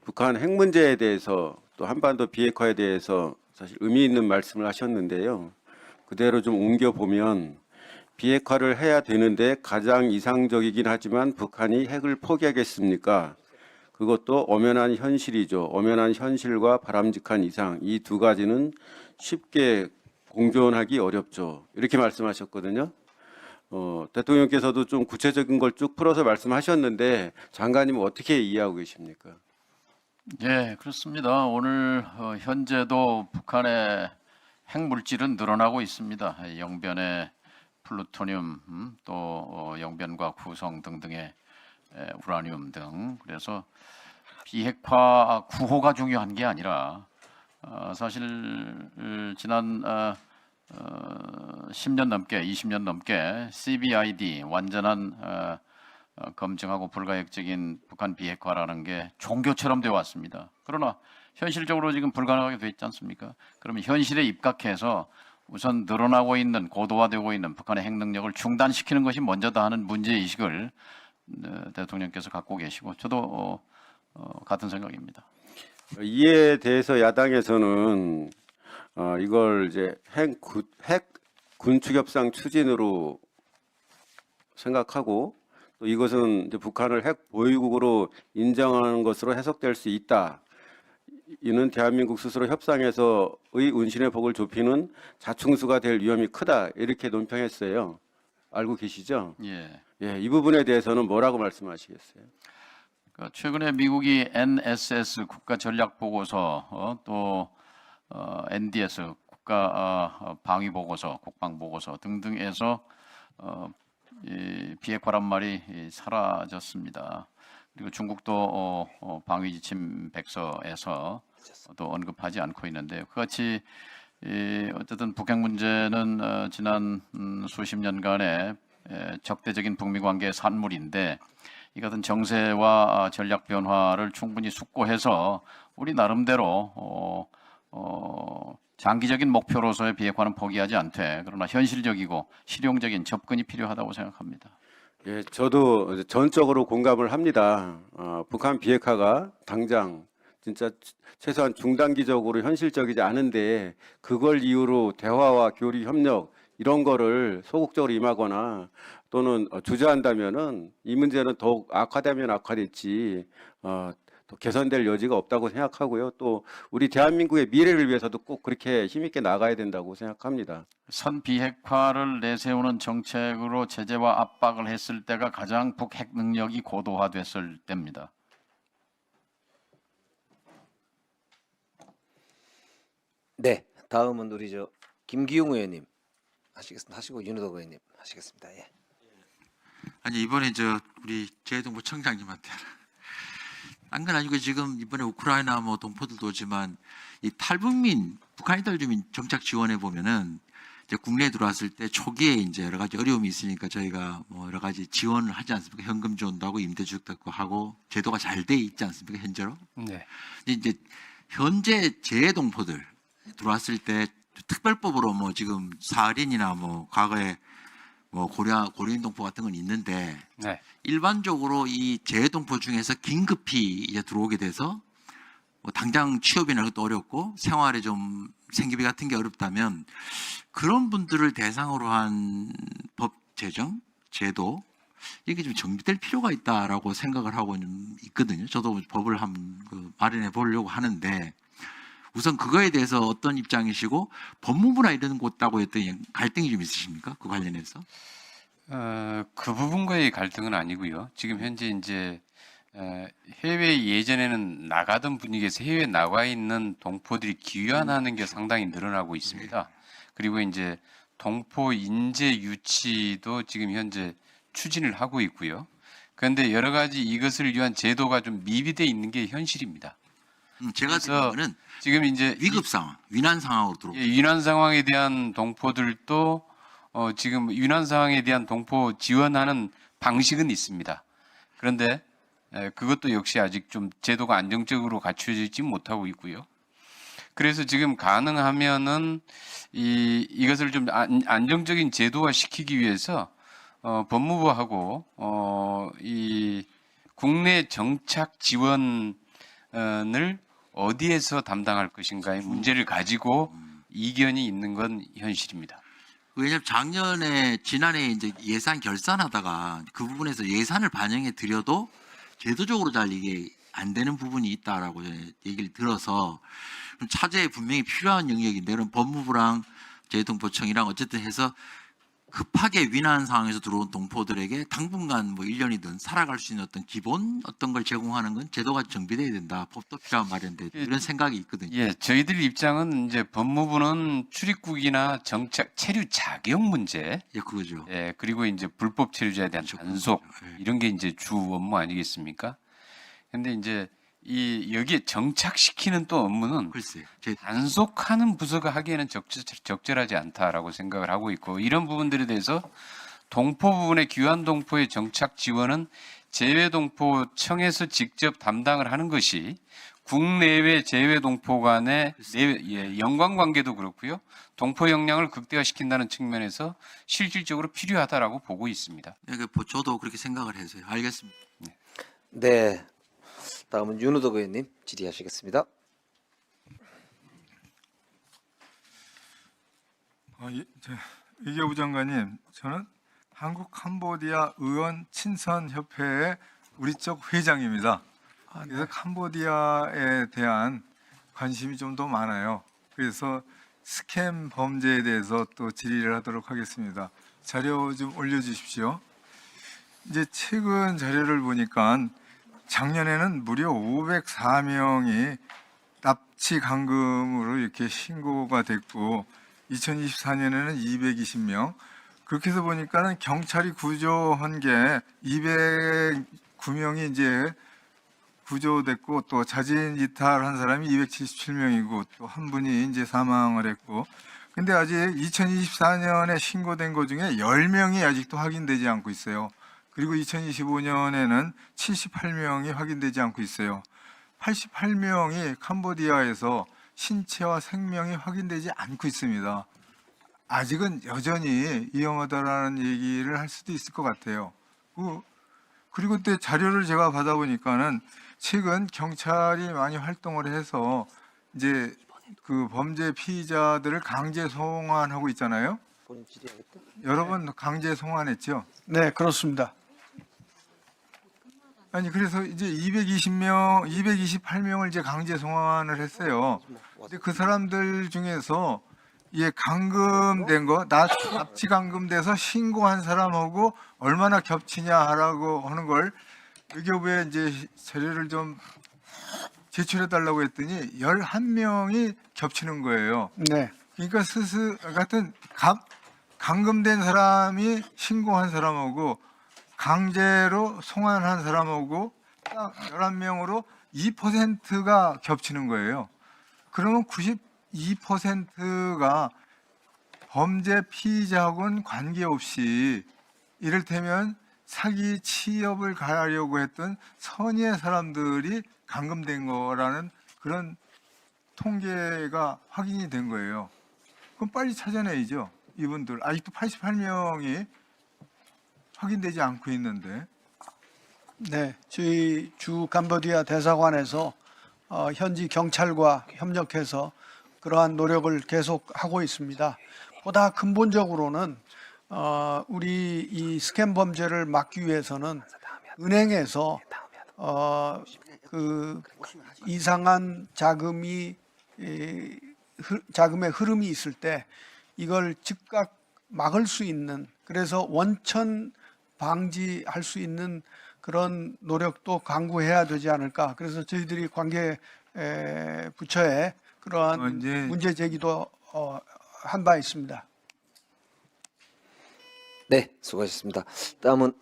북한 핵 문제에 대해서 또 한반도 비핵화에 대해서 사실 의미 있는 말씀을 하셨는데요. 그대로 좀 옮겨보면 비핵화를 해야 되는데 가장 이상적이긴 하지만 북한이 핵을 포기하겠습니까? 그것도 엄연한 현실이죠. 엄연한 현실과 바람직한 이상, 이 두 가지는 쉽게 공존하기 어렵죠. 이렇게 말씀하셨거든요. 대통령께서도 좀 구체적인 걸 쭉 풀어서 말씀하셨는데 장관님은 어떻게 이해하고 계십니까? 예, 그렇습니다. 오늘 현재도 북한의 핵물질은 늘어나고 있습니다. 영변의 플루토늄, 또 영변과 구성 등등의 우라늄 등. 그래서 비핵화 구호가 중요한 게 아니라 사실 지난 10년 넘게, 20년 넘게 CBID 완전한 검증하고 불가역적인 북한 비핵화라는 게 종교처럼 되어 왔습니다. 그러나 현실적으로 지금 불가능하게 되어 있지 않습니까? 그러면 현실에 입각해서 우선 늘어나고 있는 고도화되고 있는 북한의 핵 능력을 중단시키는 것이 먼저다 하는 문제의식을 대통령께서 갖고 계시고 저도 같은 생각입니다. 이에 대해서 야당에서는 이걸 이제 핵 군축 협상 추진으로 생각하고 또 이것은 이제 북한을 핵 보유국으로 인정하는 것으로 해석될 수 있다. 이는 대한민국 스스로 협상에서의 운신의 폭을 좁히는 자충수가 될 위험이 크다. 이렇게 논평했어요. 알고 계시죠? 예. 예, 이 부분에 대해서는 뭐라고 말씀하시겠어요? 최근에 미국이 NSS 국가 전략 보고서 또 NDS 국가 방위 보고서, 국방 보고서 등등에서 이 비핵화란 말이 사라졌습니다. 그리고 중국도 방위 지침 백서에서 또 언급하지 않고 있는데 그같이 어쨌든 북핵 문제는 지난 수십 년간의 적대적인 북미 관계의 산물인데 이 같은 정세와 전략 변화를 충분히 숙고해서 우리 나름대로 장기적인 목표로서의 비핵화는 포기하지 않되 그러나 현실적이고 실용적인 접근이 필요하다고 생각합니다. 예, 저도 전적으로 공감을 합니다. 북한 비핵화가 당장 진짜 최소한 중단기적으로 현실적이지 않은데 그걸 이유로 대화와 교류 협력 이런 거를 소극적으로 임하거나 또는 주저한다면은 이 문제는 더욱 악화되면 악화됐지 또 개선될 여지가 없다고 생각하고요. 또 우리 대한민국의 미래를 위해서도 꼭 그렇게 힘있게 나가야 된다고 생각합니다. 선비핵화를 내세우는 정책으로 제재와 압박을 했을 때가 가장 북핵 능력이 고도화됐을 때입니다. 네, 다음은 우리 김기웅 의원님 하시고 윤호덕 의원님 하시겠습니다. 예. 아니 이번에 우리 재해동부 청장님한테 딴 건 아니고 지금 이번에 우크라이나 뭐 동포들도 오지만 이 탈북민 북한 이탈 주민 정착 지원해 보면은 이제 국내에 들어왔을 때 초기에 이제 여러 가지 어려움이 있으니까 저희가 뭐 여러 가지 지원을 하지 않습니까? 현금 지원도 하고 임대주택도 하고 제도가 잘 돼 있지 않습니까? 현재로. 네. 이제 현재 재해동포들 들어왔을 때 특별법으로 뭐 지금 사할인이나 뭐 과거에 뭐 고려인 동포 같은 건 있는데 네. 일반적으로 이 재해동포 중에서 긴급히 이제 들어오게 돼서 뭐 당장 취업이나 것도 어렵고 생활에 좀 생계비 같은 게 어렵다면 그런 분들을 대상으로 한 법 제정 제도 이게 좀 정비될 필요가 있다라고 생각을 하고 있거든요. 저도 법을 한번 마련해 보려고 하는데 우선 그거에 대해서 어떤 입장이시고 법무부나 이런 곳하고 했더니 갈등이 좀 있으십니까? 그 관련해서? 그 부분과의 갈등은 아니고요. 지금 현재 이제 해외 예전에는 나가던 분위기에서 해외에 나가 있는 동포들이 귀환하는 게 상당히 늘어나고 있습니다. 그리고 이제 동포 인재 유치도 지금 현재 추진을 하고 있고요. 그런데 여러 가지 이것을 위한 제도가 좀 미비돼 있는 게 현실입니다. 제가 생각하는 지금 이제 위급 상황, 위난 상황으로 들어오고 위난 상황에 대한 동포들도 지금 위난 상황에 대한 동포 지원하는 방식은 있습니다. 그런데 그것도 역시 아직 좀 제도가 안정적으로 갖춰지지 못하고 있고요. 그래서 지금 가능하면은 이것을 좀 안정적인 제도화 시키기 위해서 법무부하고 이 국내 정착 지원을 어디에서 담당할 것인가의 문제를 가지고 이견이 있는 건 현실입니다. 왜냐하면 지난해 이제 예산 결산하다가 그 부분에서 예산을 반영해 드려도 제도적으로 잘 이게 안 되는 부분이 있다라고 얘기를 들어서 차제에 분명히 필요한 영역인데 그럼 법무부랑 재해동포청이랑 어쨌든 해서 급하게 위난 상황에서 들어온 동포들에게 당분간 뭐 1년이든 살아갈 수 있는 어떤 기본 어떤 걸 제공하는 건 제도가 정비돼야 된다. 법도 필요한 말인데 이런 생각이 있거든요. 예, 저희들 입장은 이제 법무부는 출입국이나 정착 체류 자격 문제, 예, 그거죠. 예, 그리고 이제 불법 체류자에 대한 단속 이런 게 이제 주 업무 아니겠습니까? 근데 이제 여기에 정착시키는 또 업무는 글쎄, 단속하는 부서가 하기에는 적절하지 않다라고 생각을 하고 있고 이런 부분들에 대해서 동포 부분의 귀환 동포의 정착 지원은 재외동포청에서 직접 담당을 하는 것이 국내외 재외동포 간의 연관관계도 그렇고요. 동포 역량을 극대화시킨다는 측면에서 실질적으로 필요하다라고 보고 있습니다. 저도 그렇게 생각을 해서요. 알겠습니다. 네. 다음은 윤우덕 의원님 질의하시겠습니다. 이계부 장관님, 저는 한국 캄보디아 의원 친선 협회의 우리 쪽 회장입니다. 그래서 캄보디아에 대한 관심이 좀 더 많아요. 그래서 스캠 범죄에 대해서 또 질의를 하도록 하겠습니다. 자료 좀 올려주십시오. 이제 최근 자료를 보니까 작년에는 무려 504명이 납치 강금으로 이렇게 신고가 됐고 2024년에는 220명. 그렇게 해서 보니까는 경찰이 구조한 게 209명이 이제 구조됐고 또 자진 이탈한 사람이 277명이고 또 한 분이 이제 사망을 했고 근데 아직 2024년에 신고된 것 중에 10명이 아직도 확인되지 않고 있어요. 그리고 2025년에는 78명이 확인되지 않고 있어요. 88명이 캄보디아에서 신체와 생명이 확인되지 않고 있습니다. 아직은 여전히 위험하다라는 얘기를 할 수도 있을 것 같아요. 그리고 또 자료를 제가 받아보니까는 최근 경찰이 많이 활동을 해서 이제 그 범죄 피의자들을 강제 송환하고 있잖아요. 여러 번 강제 송환했죠. 네, 그렇습니다. 아니 그래서 이제 228명을 이제 강제 송환을 했어요. 근데 그 사람들 중에서 이게 감금된 거, 납치 감금돼서 신고한 사람하고 얼마나 겹치냐라고 하는 걸 외교부에 이제 자료를 좀 제출해 달라고 했더니 11명이 겹치는 거예요. 네. 그러니까 같은 감금된 사람이 신고한 사람하고 강제로 송환한 사람하고 딱 11명으로 2%가 겹치는 거예요. 그러면 92%가 범죄 피의자하고는 관계없이 이를테면 사기 취업을 가려고 했던 선의의 사람들이 감금된 거라는 그런 통계가 확인이 된 거예요. 그럼 빨리 찾아내야죠. 이분들 아직도 88명이 확인되지 않고 있는데. 네, 저희 주 캄보디아 대사관에서 현지 경찰과 협력해서 그러한 노력을 계속 하고 있습니다. 보다 근본적으로는 우리 이 스캠 범죄를 막기 위해서는 은행에서 그 이상한 자금의 흐름이 있을 때 이걸 즉각 막을 수 있는, 그래서 원천 방지할 수 있는 그런 노력도 강구해야 되지 않을까. 그래서 저희들이 관계 부처에 그러한 문제 제기도 한 바 있습니다. 네, 수고하셨습니다. 다음은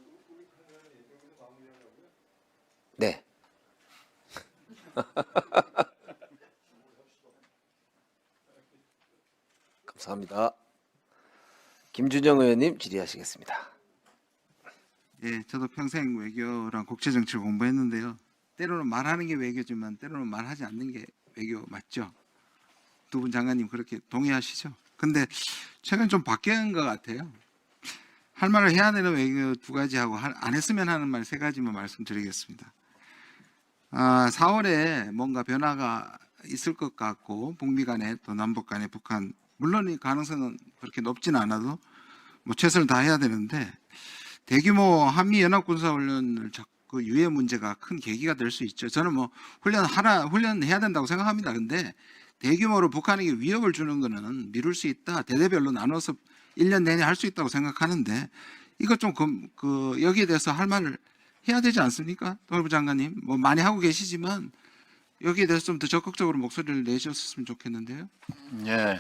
네. 감사합니다. 김준영 의원님 질의하시겠습니다. 예, 저도 평생 외교랑 국제 정치를 공부했는데요. 때로는 말하는 게 외교지만 때로는 말하지 않는 게 외교 맞죠? 두 분 장관님 그렇게 동의하시죠? 근데 최근 좀 바뀐 것 같아요. 할 말을 해야 되는 외교 두 가지 하고 안 했으면 하는 말 세 가지만 말씀드리겠습니다. 4월에 뭔가 변화가 있을 것 같고 북미 간에 또 남북 간에 북한 물론 이 가능성은 그렇게 높지는 않아도 뭐 최선을 다해야 되는데 대규모 한미 연합 군사 훈련을 자꾸 유예 문제가 큰 계기가 될 수 있죠. 저는 뭐 훈련해야 된다고 생각합니다. 근데 대규모로 북한에게 위협을 주는 거는 미룰 수 있다. 대대별로 나눠서 1년 내내 할 수 있다고 생각하는데 이거 좀 여기에 대해서 할 말을 해야 되지 않습니까? 통일부 장관님 뭐 많이 하고 계시지만 여기에 대해서 좀 더 적극적으로 목소리를 내셨으면 좋겠는데요. 예,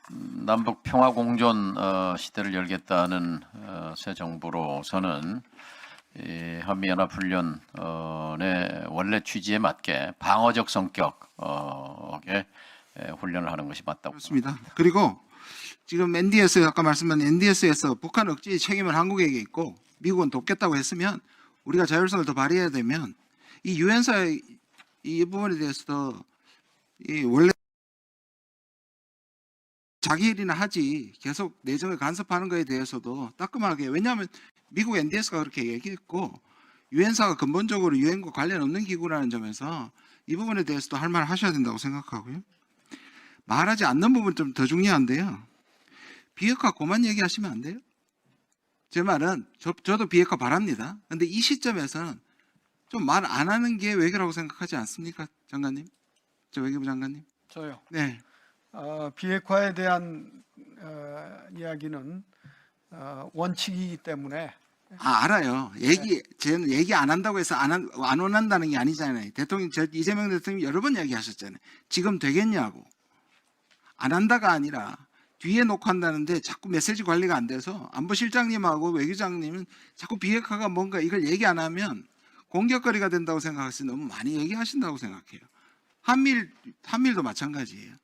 남북 평화 공존 시대를 열겠다는 새 정부로서는 이 한미연합훈련의 원래 취지에 맞게 방어적 성격의 훈련을 하는 것이 맞다고 그렇습니다. 그리고 지금 NDS 아까 말씀한 NDS에서 북한 억지 책임은 한국에게 있고 미국은 돕겠다고 했으면 우리가 자율성을 더 발휘해야 되면 이 유엔사의 이 부분에 대해서도 이 원래 자기 일이나 하지 계속 내정을 간섭하는 거에 대해서도 따끔하게, 왜냐하면 미국 NDS가 그렇게 얘기했고 유엔사가 근본적으로 유엔과 관련 없는 기구라는 점에서 이 부분에 대해서도 할 말을 하셔야 된다고 생각하고요. 말하지 않는 부분 좀 더 중요한데요. 비핵화 그만 얘기하시면 안 돼요? 제 말은 저도 비핵화 바랍니다. 근데 이 시점에서는 좀 말 안 하는 게 외교라고 생각하지 않습니까, 장관님? 저 외교부 장관님? 저요. 네. 비핵화에 대한 이야기는 원칙이기 때문에 알아요. 쟤는 얘기 안 한다고 해서 안 원한다는 게 아니잖아요. 대통령, 이재명 대통령이 여러 번 얘기하셨잖아요. 지금 되겠냐고. 안 한다가 아니라 뒤에 놓고 한다는데 자꾸 메시지 관리가 안 돼서 안보실장님하고 외교장님은 자꾸 비핵화가 뭔가 이걸 얘기 안 하면 공격거리가 된다고 생각해서 너무 많이 얘기하신다고 생각해요. 한미일도 마찬가지예요.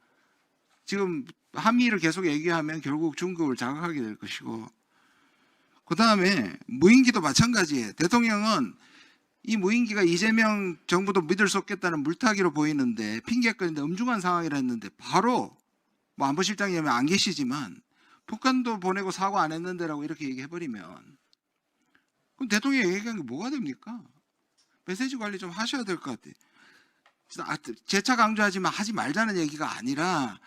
지금 한미일을 계속 얘기하면 결국 중국을 자극하게 될 것이고, 그 다음에 무인기도 마찬가지예요. 대통령은 이 무인기가 이재명 정부도 믿을 수 없겠다는 물타기로 보이는데 핑계거리인데 엄중한 상황이라 했는데 바로 뭐 안보실장님이 안 계시지만 북한도 보내고 사고 안 했는데라고 이렇게 얘기해버리면 그럼 대통령이 얘기한 게 뭐가 됩니까? 메시지 관리 좀 하셔야 될 것 같아요. 재차 강조하지만 하지 말자는 얘기가 아니라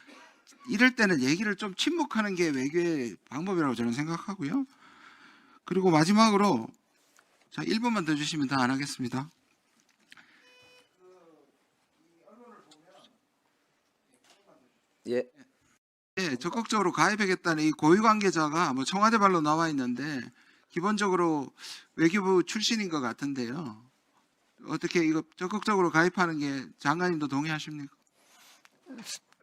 이럴 때는 얘기를 좀 침묵하는 게 외교의 방법이라고 저는 생각하고요. 그리고 마지막으로 자 1분만 더 주시면 다 안 하겠습니다. 예. 네, 적극적으로 가입하겠다는 이 고위 관계자가 뭐 청와대 발로 나와 있는데 기본적으로 외교부 출신인 것 같은데요. 어떻게 이거 적극적으로 가입하는 게 장관님도 동의하십니까?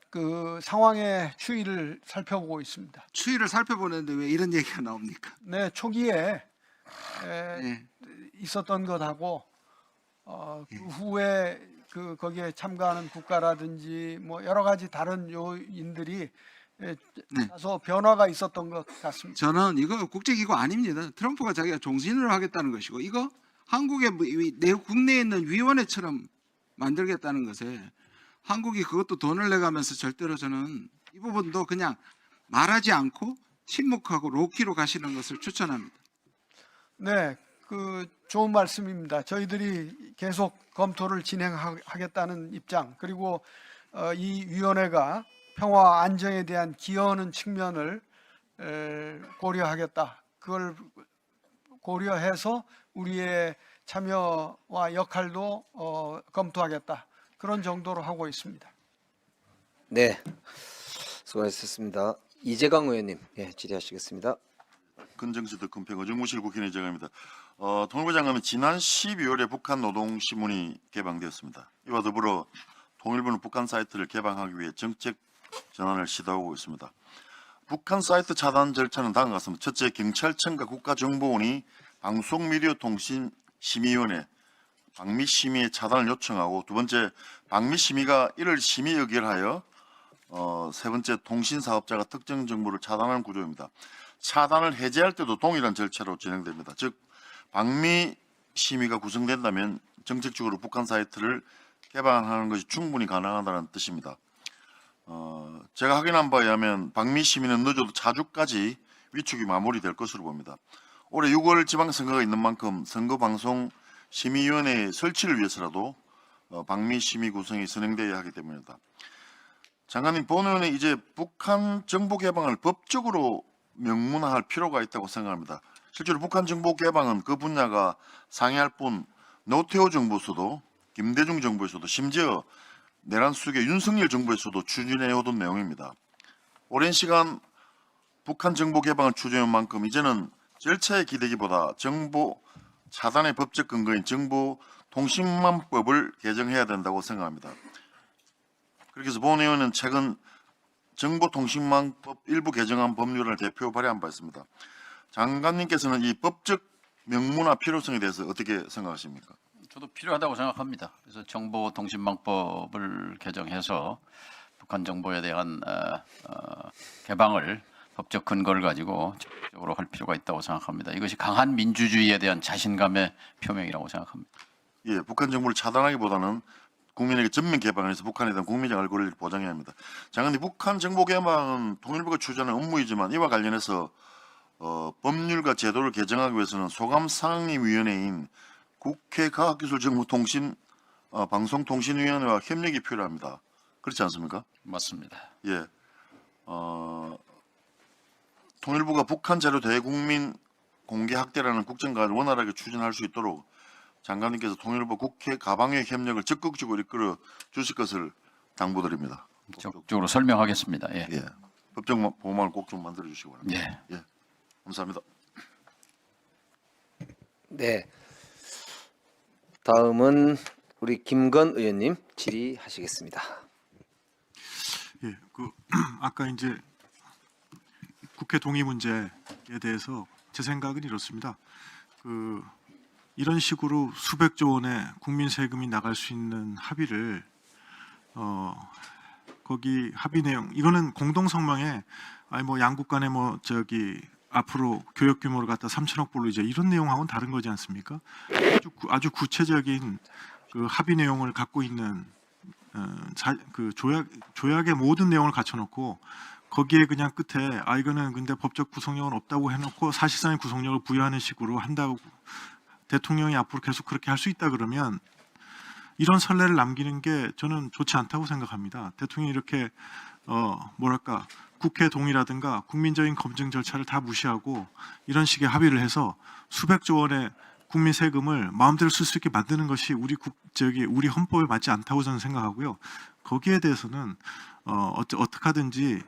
그 상황의 추이를 살펴보고 있습니다. 추이를 살펴보는데 왜 이런 얘기가 나옵니까? 네, 초기에 네. 있었던 것하고 그 후에 거기에 참가하는 국가라든지 뭐 여러 가지 다른 요인들이 다소 변화가 있었던 것 같습니다. 저는 이거 국제기구 아닙니다. 트럼프가 자기가 종신으로 하겠다는 것이고 이거 한국의 내 국내에 있는 위원회처럼 만들겠다는 것에 한국이 그것도 돈을 내가면서 절대로 저는 이 부분도 그냥 말하지 않고 침묵하고 로키로 가시는 것을 추천합니다. 네, 좋은 말씀입니다. 저희들이 계속 검토를 진행하겠다는 입장, 그리고 이 위원회가 평화 안정에 대한 기여하는 측면을 고려하겠다. 그걸 고려해서 우리의 참여와 역할도 검토하겠다. 그런 정도로 하고 있습니다. 네. 수고하셨습니다. 이재강 의원님, 질의하시겠습니다. 건정시대 금평 어정무실 국회의장입니다. 통일부 장관은 지난 12월에 북한 노동신문이 개방되었습니다. 이와 더불어 통일부는 북한 사이트를 개방하기 위해 정책 전환을 시도하고 있습니다. 북한 사이트 차단 절차는 다음과 같습니다. 첫째, 경찰청과 국가정보원이 방송미디어통신심의위원회 방미심의의 차단을 요청하고, 두 번째, 방미심의가 이를 심의 의결하여 세 번째, 통신사업자가 특정 정보를 차단하는 구조입니다. 차단을 해제할 때도 동일한 절차로 진행됩니다. 즉 방미심의가 구성된다면 정책적으로 북한 사이트를 개방하는 것이 충분히 가능하다는 뜻입니다. 제가 확인한 바에 의하면 방미심의는 늦어도 차주까지 위축이 마무리될 것으로 봅니다. 올해 6월 지방선거가 있는 만큼 선거방송심의위원회 설치를 위해서라도 방미심의 구성이 선행되어야 하기 때문입니다. 장관님, 본의원은 이제 북한 정보 개방을 법적으로 명문화할 필요가 있다고 생각합니다. 실제로 북한 정보 개방은 그 분야가 상이할 뿐 노태우 정부에서도, 김대중 정부에서도, 심지어 내란 수계 윤석열 정부에서도 추진해 오던 내용입니다. 오랜 시간 북한 정보 개방을 추진한 만큼 이제는 절차에 기대기보다 정보 차단의 법적 근거인 정보통신망법을 개정해야 된다고 생각합니다. 그렇게 해서 본 의원은 최근 정보통신망법 일부 개정안 법률을 대표 발의한 바 있습니다. 장관님께서는 이 법적 명문화 필요성에 대해서 어떻게 생각하십니까? 저도 필요하다고 생각합니다. 그래서 정보통신망법을 개정해서 북한 정보에 대한 개방을 법적 근거를 가지고 적극적으로 할 필요가 있다고 생각합니다. 이것이 강한 민주주의에 대한 자신감의 표명이라고 생각합니다. 예, 북한 정부를 차단하기보다는 국민에게 전면 개방해서 북한에 대한 국민적 알 권리를 보장해야 합니다. 장관님, 북한 정보 개방은 통일부가 추진하는 업무이지만 이와 관련해서 법률과 제도를 개정하기 위해서는 소감상임위원회인 국회 과학기술정보통신 방송통신위원회와 협력이 필요합니다. 그렇지 않습니까? 맞습니다. 예. 통일부가 북한 자료 대국민 공개 학대라는 국정과를 원활하게 추진할 수 있도록 장관님께서 통일부 국회 가방회 협력을 적극적으로 이끌어 주실 것을 당부드립니다. 적극적으로 설명하겠습니다. 예. 예. 법적 보호망을 꼭 좀 만들어 주시기 바랍니다. 예. 예. 감사합니다. 네. 다음은 우리 김건 의원님 질의하시겠습니다. 예, 아까 이제 국회 동의 문제에 대해서 제 생각은 이렇습니다. 이런 식으로 수백조 원의 국민 세금이 나갈 수 있는 합의를 거기 합의 내용 이거는 공동 성명에 아니 뭐 양국 간에 뭐 앞으로 교역 규모를 갖다 3천억 불로 이제 이런 내용하고는 다른 거지 않습니까? 아주 구체적인 그 합의 내용을 갖고 있는 조약의 모든 내용을 갖춰놓고 거기에 그냥 끝에 이거는 근데 법적 구속력은 없다고 해놓고 사실상의 구속력을 부여하는 식으로 한다고 대통령이 앞으로 계속 그렇게 할 수 있다 그러면 이런 선례를 남기는 게 저는 좋지 않다고 생각합니다. 대통령이 이렇게 국회 동의라든가 국민적인 검증 절차를 다 무시하고 이런 식의 합의를 해서 수백조 원의 국민 세금을 마음대로 쓸 수 있게 만드는 것이 우리 헌법에 맞지 않다고 저는 생각하고요. 거기에 대해서는 어떻게 하든지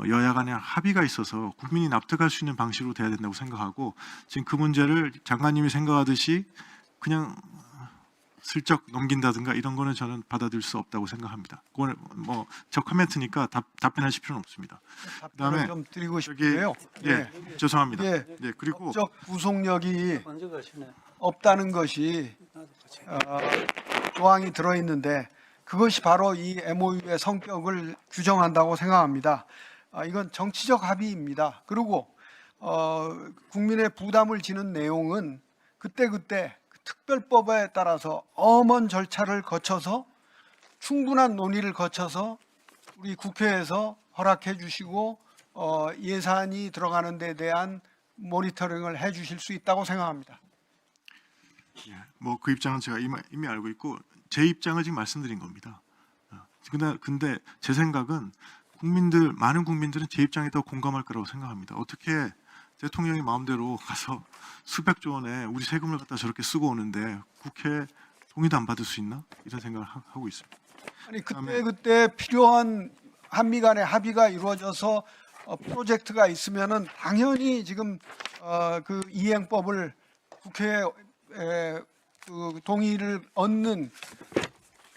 여야 간에 합의가 있어서 국민이 납득할 수 있는 방식으로 돼야 된다고 생각하고 지금 그 문제를 장관님이 생각하듯이 그냥 슬쩍 넘긴다든가 이런 거는 저는 받아들일 수 없다고 생각합니다. 그걸 저 코멘트니까 답변하실 필요는 없습니다. 답변을 좀 드리고 싶은데요. 예, 죄송합니다. 예. 네, 그리고 법적 구속력이 먼저 가시네. 없다는 것이 조항이 들어있는데 그것이 바로 이 MOU의 성격을 규정한다고 생각합니다. 이건 정치적 합의입니다. 그리고 국민의 부담을 지는 내용은 그때그때 특별법에 따라서 엄한 절차를 거쳐서 충분한 논의를 거쳐서 우리 국회에서 허락해 주시고 예산이 들어가는 데 대한 모니터링을 해 주실 수 있다고 생각합니다. 그 입장은 제가 이미 알고 있고 제 입장을 지금 말씀드린 겁니다. 근데 제 생각은 많은 국민들은 제 입장에 더 공감할 거라고 생각합니다. 어떻게 대통령이 마음대로 가서 수백조 원의 우리 세금을 갖다 저렇게 쓰고 오는데 국회 동의도 안 받을 수 있나? 이런 생각을 하고 있습니다. 아니 그때 필요한 한미 간의 합의가 이루어져서 프로젝트가 있으면은 당연히 지금 그 이행법을 국회에 그 동의를 얻는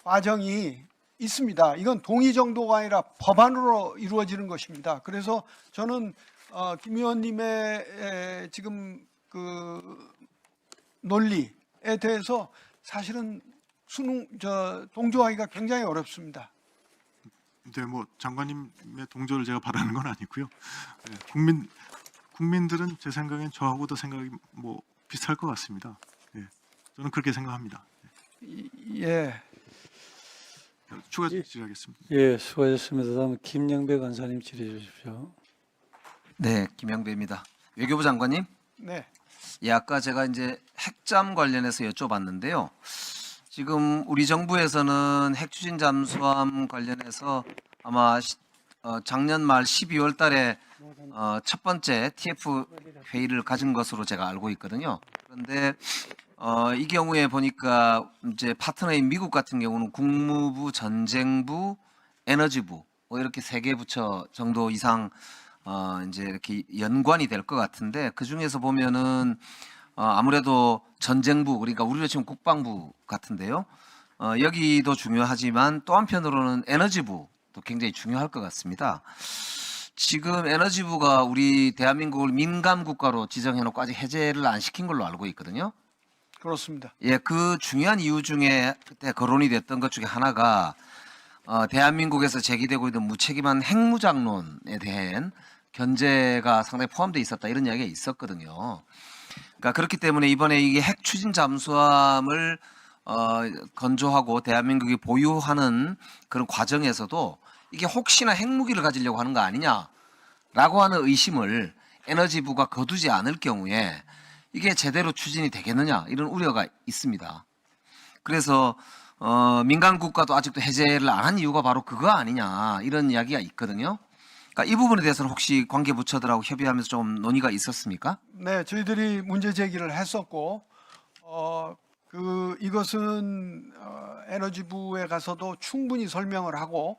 과정이 있습니다. 이건 동의 정도가 아니라 법안으로 이루어지는 것입니다. 그래서 저는 김 의원님의 지금 그 논리에 대해서 사실은 동조하기가 굉장히 어렵습니다. 근데 장관님의 동조를 제가 바라는 건 아니고요. 국민들은 제 생각엔 저하고도 생각이 비슷할 것 같습니다. 저는 그렇게 생각합니다. 예. 추가 질의하겠습니다. 예, 수고하셨습니다. 다음 김영배 간사님 질의해 주십시오. 네, 김영배입니다. 외교부 장관님. 네. 예, 아까 제가 이제 핵잠 관련해서 여쭤봤는데요. 지금 우리 정부에서는 핵추진 잠수함 관련해서 아마 작년 말 12월 달에 첫 번째 TF 회의를 가진 것으로 제가 알고 있거든요. 그런데 이 경우에 보니까 이제 파트너인 미국 같은 경우는 국무부, 전쟁부, 에너지부 이렇게 세 개 부처 정도 이상 이제 이렇게 연관이 될 것 같은데 그 중에서 보면은 아무래도 전쟁부 그러니까 우리로 치면 국방부 같은데요. 여기도 중요하지만 또 한편으로는 에너지부도 굉장히 중요할 것 같습니다. 지금 에너지부가 우리 대한민국을 민감 국가로 지정해놓고 아직 해제를 안 시킨 걸로 알고 있거든요. 그렇습니다. 예, 그 중요한 이유 중에 그때 거론이 됐던 것 중에 하나가 대한민국에서 제기되고 있는 무책임한 핵무장론에 대한 견제가 상당히 포함되어 있었다 이런 이야기가 있었거든요. 그러니까 그렇기 때문에 이번에 이게 핵 추진 잠수함을 건조하고 대한민국이 보유하는 그런 과정에서도 이게 혹시나 핵무기를 가지려고 하는 거 아니냐라고 하는 의심을 에너지부가 거두지 않을 경우에 이게 제대로 추진이 되겠느냐 이런 우려가 있습니다. 그래서 민간 국가도 아직도 해제를 안 한 이유가 바로 그거 아니냐 이런 이야기가 있거든요. 그러니까 이 부분에 대해서는 혹시 관계 부처들하고 협의하면서 좀 논의가 있었습니까? 네, 저희들이 문제 제기를 했었고 이것은 에너지부에 가서도 충분히 설명을 하고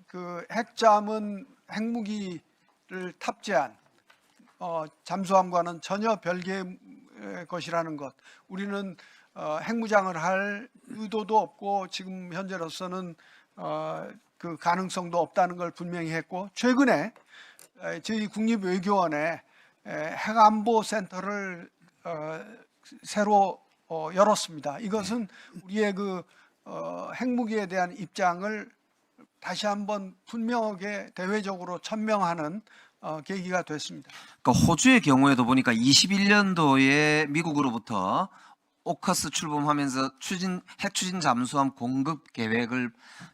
그 핵잠은 핵무기를 탑재한 잠수함과는 전혀 별개의 것이라는 것. 우리는 핵무장을 할 의도도 없고 지금 현재로서는 그 가능성도 없다는 걸 분명히 했고, 최근에 저희 국립외교원에 핵안보센터를 새로 열었습니다. 이것은 우리의 그 핵무기에 대한 입장을 다시 한번 분명하게 대외적으로 천명하는 계기가 됐습니다. 그러니까 호주의 경우에도 보니까 21년도에 미국으로부터 오커스 출범하면서 핵 추진 잠수함 공급 계획을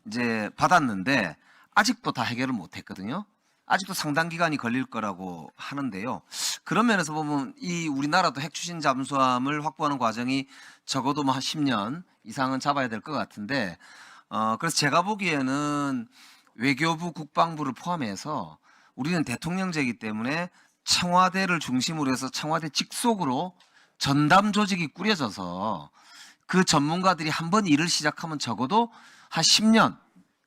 이제 받았는데 아직도 다 해결을 못했거든요. 아직도 상당 기간이 걸릴 거라고 하는데요. 그런 면에서 보면 이 우리나라도 핵 추진 잠수함을 확보하는 과정이 적어도 뭐 한 10년 이상은 잡아야 될 것 같은데, 그래서 제가 보기에는 외교부, 국방부를 포함해서 우리는 대통령제이기 때문에 청와대를 중심으로 해서 청와대 직속으로 전담 조직이 꾸려져서 그 전문가들이 한번 일을 시작하면 적어도 한 10년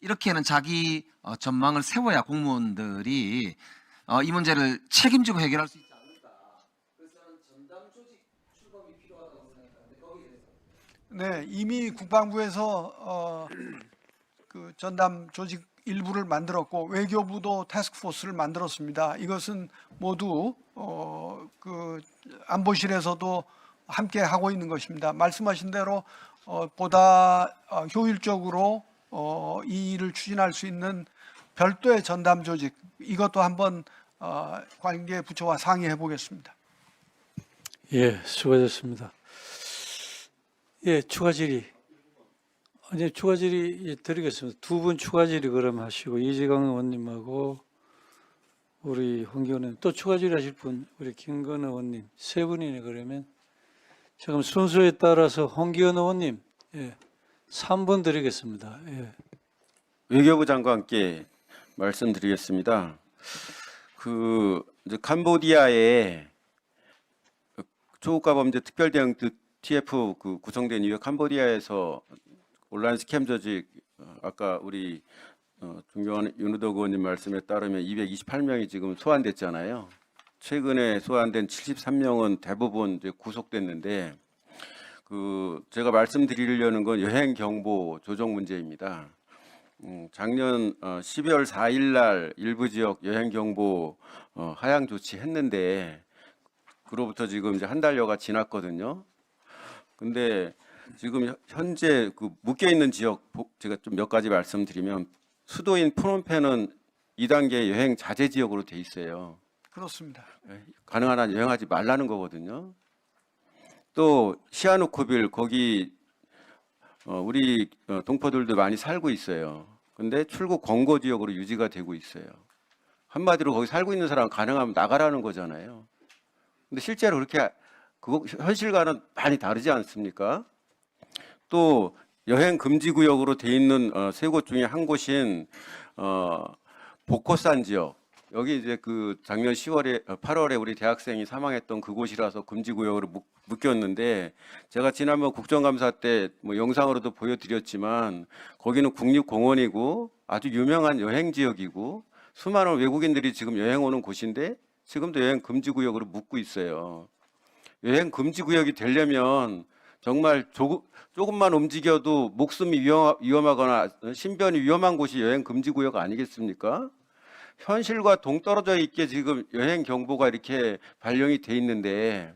이렇게는 자기 전망을 세워야 공무원들이 이 문제를 책임지고 해결할 수 있지 않을까. 그래서 저는 전담 조직 출범이 필요하다고 생각하는데 거기에 대해서. 네, 이미 국방부에서 그 전담 조직 일부를 만들었고 외교부도 태스크포스를 만들었습니다. 이것은 모두 그 안보실에서도 함께 하고 있는 것입니다. 말씀하신 대로 보다 효율적으로 이 일을 추진할 수 있는 별도의 전담 조직, 이것도 한번 관계 부처와 상의해 보겠습니다. 예, 수고하셨습니다. 예, 추가 질의. 아니, 추가 질의 드리겠습니다. 두 분 추가 질의 그럼 하시고, 이재강 의원님하고 우리 홍기원 의원님, 또 추가 질의 하실 분, 우리 김건 의원님, 세 분이네. 그러면 지금 순서에 따라서 홍기원 의원님, 예, 3분 드리겠습니다. 예. 외교부 장관께 말씀드리겠습니다. 이제 캄보디아에 초국가 범죄 특별대응 TF 구성된 이후 캄보디아에서 온라인 스캠 조직, 아까 우리 존경하는 윤우덕 의원님 말씀에 따르면 228명이 지금 소환됐잖아요. 최근에 소환된 73명은 대부분 이제 구속됐는데, 제가 말씀드리려는 건 여행 경보 조정 문제입니다. 작년 12월 4일 날 일부 지역 여행 경보 하향 조치했는데, 그로부터 지금 이제 한 달여가 지났거든요. 근데 지금 현재 묶여 있는 지역, 제가 좀 몇 가지 말씀드리면, 수도인 프놈펜은 2단계 여행 자제 지역으로 돼 있어요. 그렇습니다. 가능한 한 여행하지 말라는 거거든요. 또 시아누코빌, 거기 우리 동포들도 많이 살고 있어요. 근데 출국 권고 지역으로 유지가 되고 있어요. 한마디로 거기 살고 있는 사람 가능하면 나가라는 거잖아요. 근데 실제로 그렇게 현실과는 많이 다르지 않습니까? 또 여행 금지 구역으로 돼 있는 세 곳 중에 한 곳인 보코산 지역, 여기 이제 작년 8월에 우리 대학생이 사망했던 그곳이라서 금지 구역으로 묶였는데, 제가 지난번 국정감사 때 뭐 영상으로도 보여드렸지만 거기는 국립공원이고 아주 유명한 여행 지역이고 수많은 외국인들이 지금 여행 오는 곳인데 지금도 여행 금지 구역으로 묶고 있어요. 여행 금지 구역이 되려면 정말 조금만 움직여도 목숨이 위험하거나 신변이 위험한 곳이 여행 금지 구역 아니겠습니까? 현실과 동떨어져 있게 지금 여행 경보가 이렇게 발령이 돼 있는데,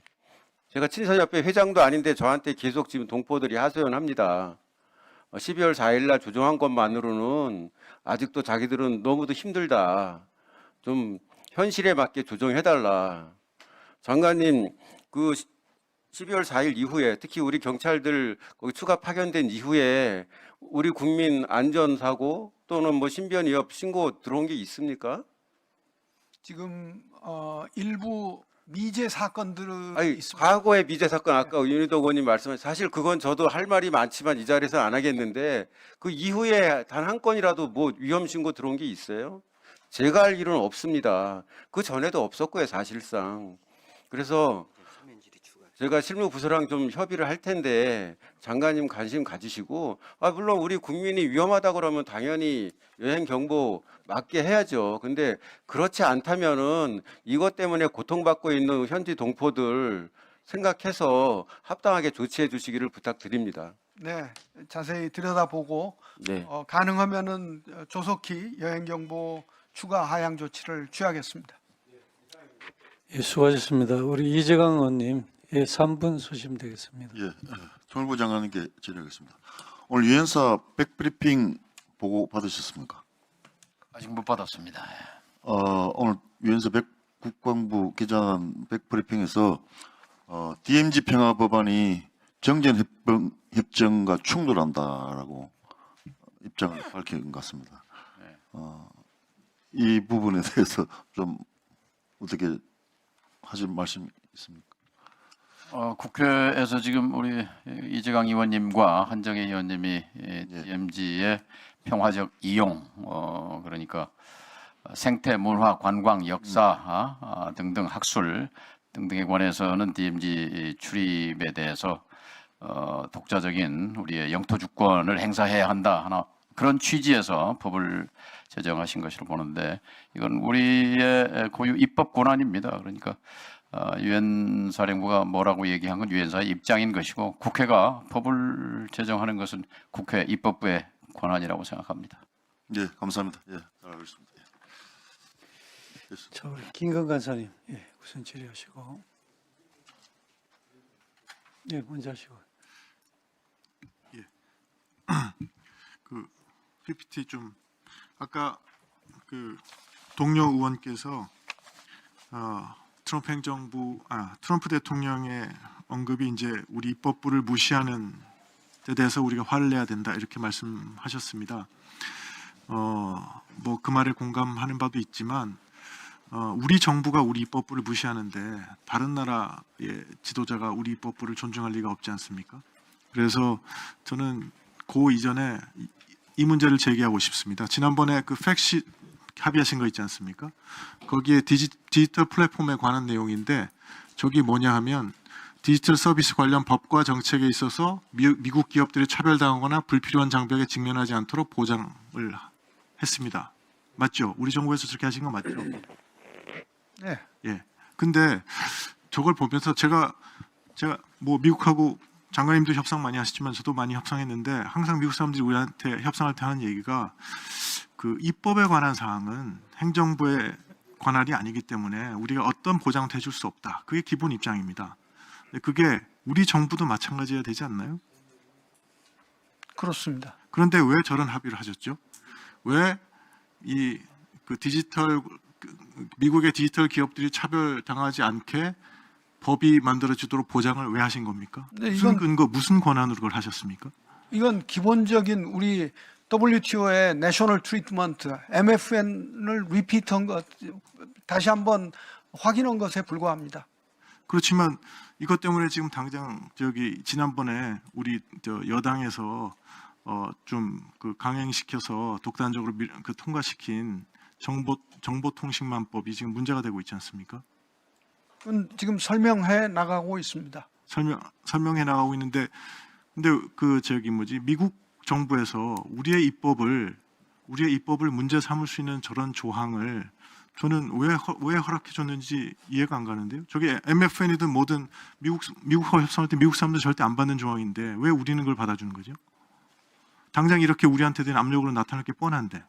제가 친선협회 회장도 아닌데 저한테 계속 지금 동포들이 하소연합니다. 12월 4일 날 조정한 것만으로는 아직도 자기들은 너무도 힘들다. 좀 현실에 맞게 조정해달라. 장관님, 그 12월 4일 이후에 특히 우리 경찰들 거기 추가 파견된 이후에 우리 국민 안전사고 또는 뭐 신변 위협 신고 들어온 게 있습니까? 지금 일부 미제 사건들이 아니, 있습니다. 과거의 미제 사건 아까 윤희도 의원님 말씀하신 사실 그건 저도 할 말이 많지만 이 자리에서 안 하겠는데 그 이후에 단 한 건이라도 뭐 위험 신고 들어온 게 있어요? 제가 알 일은 없습니다. 그 전에도 없었고요, 사실상. 그래서 제가 실무부서랑 좀 협의를 할 텐데 장관님 관심 가지시고 물론 우리 국민이 위험하다 그러면 당연히 여행 경보 맞게 해야죠. 근데 그렇지 않다면은 이것 때문에 고통받고 있는 현지 동포들 생각해서 합당하게 조치해 주시기를 부탁드립니다. 네, 자세히 들여다보고 네. 가능하면은 조속히 여행 경보 추가 하향 조치를 취하겠습니다. 예, 수고하셨습니다. 우리 이재강 의원님, 예, 3분 소심되겠습니다. 예, 통일부 장관님께 질의하겠습니다. 오늘 유엔사 백브리핑 보고 받으셨습니까? 아직 못 받았습니다. 오늘 유엔사 국방부 기자단 백브리핑에서 DMZ 평화 법안이 정전 협정과 충돌한다라고 입장을 밝힌 것 같습니다. 이 부분에 대해서 좀 어떻게 하실 말씀 있습니까? 국회에서 지금 우리 이재강 의원님과 한정혜 의원님이 DMZ의 평화적 이용, 그러니까 생태, 문화, 관광, 역사 등등 학술 등등에 관해서는 DMZ 출입에 대해서 독자적인 우리의 영토 주권을 행사해야 한다 하나 그런 취지에서 법을 제정하신 것으로 보는데 이건 우리의 고유 입법 권한입니다. 그러니까 유엔 사령부가 뭐라고 얘기한 건 유엔사의 입장인 것이고 국회가 법을 제정하는 것은 국회 입법부의 권한이라고 생각합니다. 예, 감사합니다. 예, 잘 알겠습니다. 예. 자, 우리 김건 간사님, 예, 우선 질의하시고, 예, 먼저 하시고. 그 PPT 좀 아까 그 동료 의원께서 트럼프 대통령의 언급이 이제 우리 입법부를 무시하는 데 대해서 우리가 화를 내야 된다 이렇게 말씀하셨습니다. 뭐 그 말에 공감하는 바도 있지만 우리 정부가 우리 입법부를 무시하는데 다른 나라의 지도자가 우리 입법부를 존중할 리가 없지 않습니까? 그래서 저는 그 이전에 이 문제를 제기하고 싶습니다. 지난번에 그 팩시트 합의하신 거 있지 않습니까? 거기에 디지털 플랫폼에 관한 내용인데 저기 뭐냐 하면 디지털 서비스 관련 법과 정책에 있어서 미국 기업들이 차별당하거나 불필요한 장벽에 직면하지 않도록 보장을 했습니다. 맞죠? 우리 정부에서 저렇게 하신 거 맞죠? 네. 예. 근데 저걸 보면서 제가 뭐 미국하고 장관님도 협상 많이 하시지만 저도 많이 협상했는데 항상 미국 사람들이 우리한테 협상할 때 하는 얘기가 그 입법에 관한 사항은 행정부의 관할이 아니기 때문에 우리가 어떤 보장도 해줄 수 없다. 그게 기본 입장입니다. 그게 우리 정부도 마찬가지가 되지 않나요? 그렇습니다. 그런데 왜 저런 합의를 하셨죠? 왜 이 그 미국의 디지털 기업들이 차별당하지 않게 법이 만들어지도록 보장을 왜 하신 겁니까? 네, 무슨 근거, 무슨 권한으로 그걸 하셨습니까? 이건 기본적인 우리 WTO의 내셔널 트리트먼트 MFN을 리피트한 것 다시 한번 확인한 것에 불과합니다. 그렇지만 이것 때문에 지금 당장 지난번에 우리 여당에서 좀 그 강행시켜서 독단적으로 통과시킨 정보통신망법이 지금 문제가 되고 있지 않습니까? 그건 지금 설명해 나가고 있습니다. 설명해 나가고 있는데 근데 미국 정부에서 우리의 입법을 문제 삼을 수 있는 저런 조항을 저는 왜 허락해 줬는지 이해가 안 가는데요. 저게 MFN이든 뭐든 미국과 협상할 때 미국 사람들 절대 안 받는 조항인데 왜 우리는 그걸 받아주는 거죠? 당장 이렇게 우리한테 된 압력으로 나타날 게 뻔한데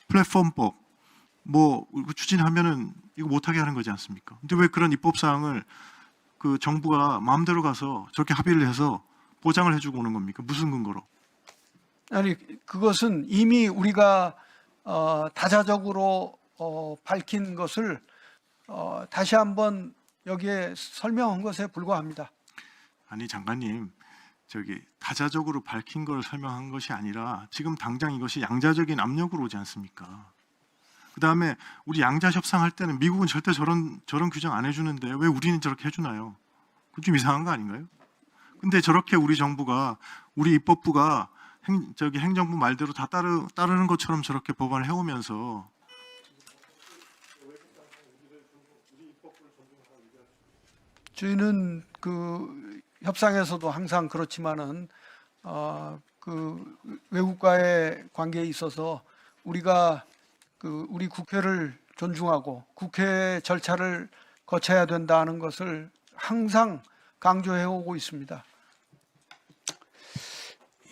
플랫폼법 뭐 추진하면은 이거 못하게 하는 거지 않습니까? 근데 왜 그런 입법 사항을 그 정부가 마음대로 가서 저렇게 합의를 해서 보장을 해주고 오는 겁니까? 무슨 근거로? 아니 그것은 이미 우리가 다자적으로 밝힌 것을 다시 한번 여기에 설명한 것에 불과합니다. 아니 장관님, 저기 다자적으로 밝힌 걸 설명한 것이 아니라 지금 당장 이것이 양자적인 압력으로 오지 않습니까? 그다음에 우리 양자 협상할 때는 미국은 절대 저런 규정 안 해주는데 왜 우리는 저렇게 해주나요? 그건 좀 이상한 거 아닌가요? 근데 저렇게 우리 정부가, 우리 입법부가 행정부 말대로 다 따르는 것처럼 저렇게 법안을 해오면서 저희는 그 협상에서도 항상 그렇지만은 그 외국과의 관계에 있어서 우리가 우리 국회를 존중하고 국회 절차를 거쳐야 된다는 것을 항상 강조해 오고 있습니다.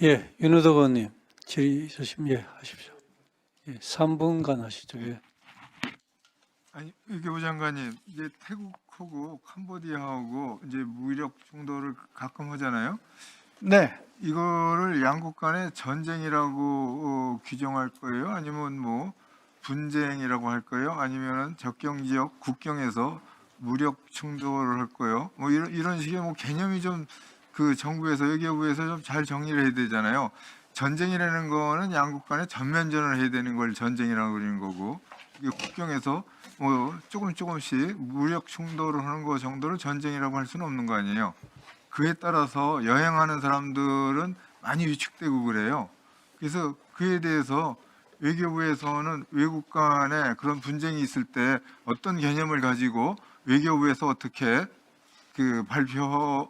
예, 윤호덕 의원님 질의 있으시면 예, 하십시오. 예, 3분간 하시죠. 예. 아니 외교부 장관님, 이제 태국하고 캄보디아하고 이제 무력 충돌을 가끔 하잖아요. 네, 이거를 양국 간의 전쟁이라고 규정할 거예요? 아니면 뭐 분쟁이라고 할 거예요? 아니면은 접경 지역 국경에서 무력 충돌을 할 거예요? 뭐 이런 식의 뭐 개념이 좀 그 정부에서 외교부에서 좀 잘 정리를 해야 되잖아요. 전쟁이라는 거는 양국 간에 전면전을 해야 되는 걸 전쟁이라고 그러는 거고, 이게 국경에서 뭐 조금씩 무력 충돌을 하는 거 정도를 전쟁이라고 할 수는 없는 거 아니에요. 그에 따라서 여행하는 사람들은 많이 위축되고 그래요. 그래서 그에 대해서 외교부에서는 외국 간에 그런 분쟁이 있을 때 어떤 개념을 가지고 외교부에서 어떻게 그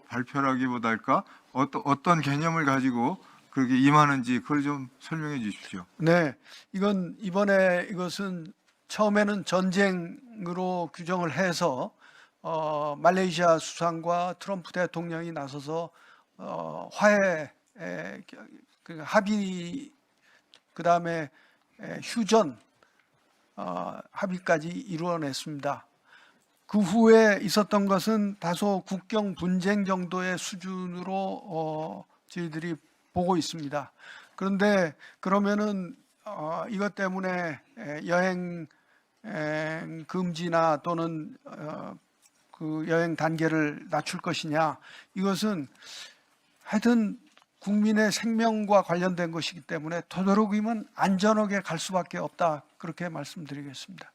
발표라기보다 할까 어떤 개념을 가지고 그렇게 임하는지 그걸 좀 설명해 주십시오. 네, 이것은 처음에는 전쟁으로 규정을 해서 말레이시아 수상과 트럼프 대통령이 나서서 화해 합의, 그다음에 휴전 합의까지 이루어냈습니다. 그 후에 있었던 것은 다소 국경 분쟁 정도의 수준으로 저희들이 보고 있습니다. 그런데 그러면은 이것 때문에 여행 금지나 또는 그 여행 단계를 낮출 것이냐, 이것은 하여튼 국민의 생명과 관련된 것이기 때문에 되도록이면 안전하게 갈 수밖에 없다, 그렇게 말씀드리겠습니다.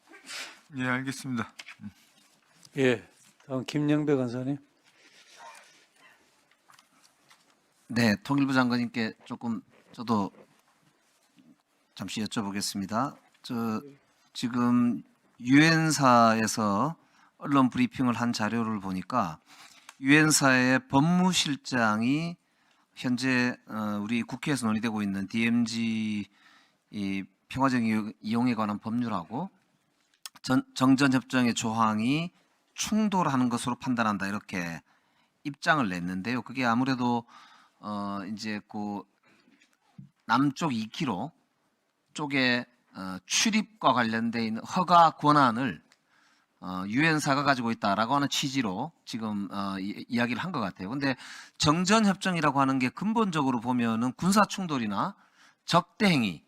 예, 알겠습니다. 예, 다음 김영배 간사님. 네, 통일부 장관님께 조금 저도 잠시 여쭤보겠습니다. 지금 유엔사에서 언론 브리핑을 한 자료를 보니까 유엔사의 법무실장이 현재 우리 국회에서 논의되고 있는 DMZ 이 평화적 이용에 관한 법률하고 정전협정의 조항이 충돌하는 것으로 판단한다, 이렇게 입장을 냈는데요. 그게 아무래도 이제 그 남쪽 2km 쪽에 출입과 관련돼 있는 허가 권한을 유엔사가 가지고 있다라고 하는 취지로 지금 이야기를 한 것 같아요. 근데 정전협정이라고 하는 게 근본적으로 보면은 군사 충돌이나 적대 행위,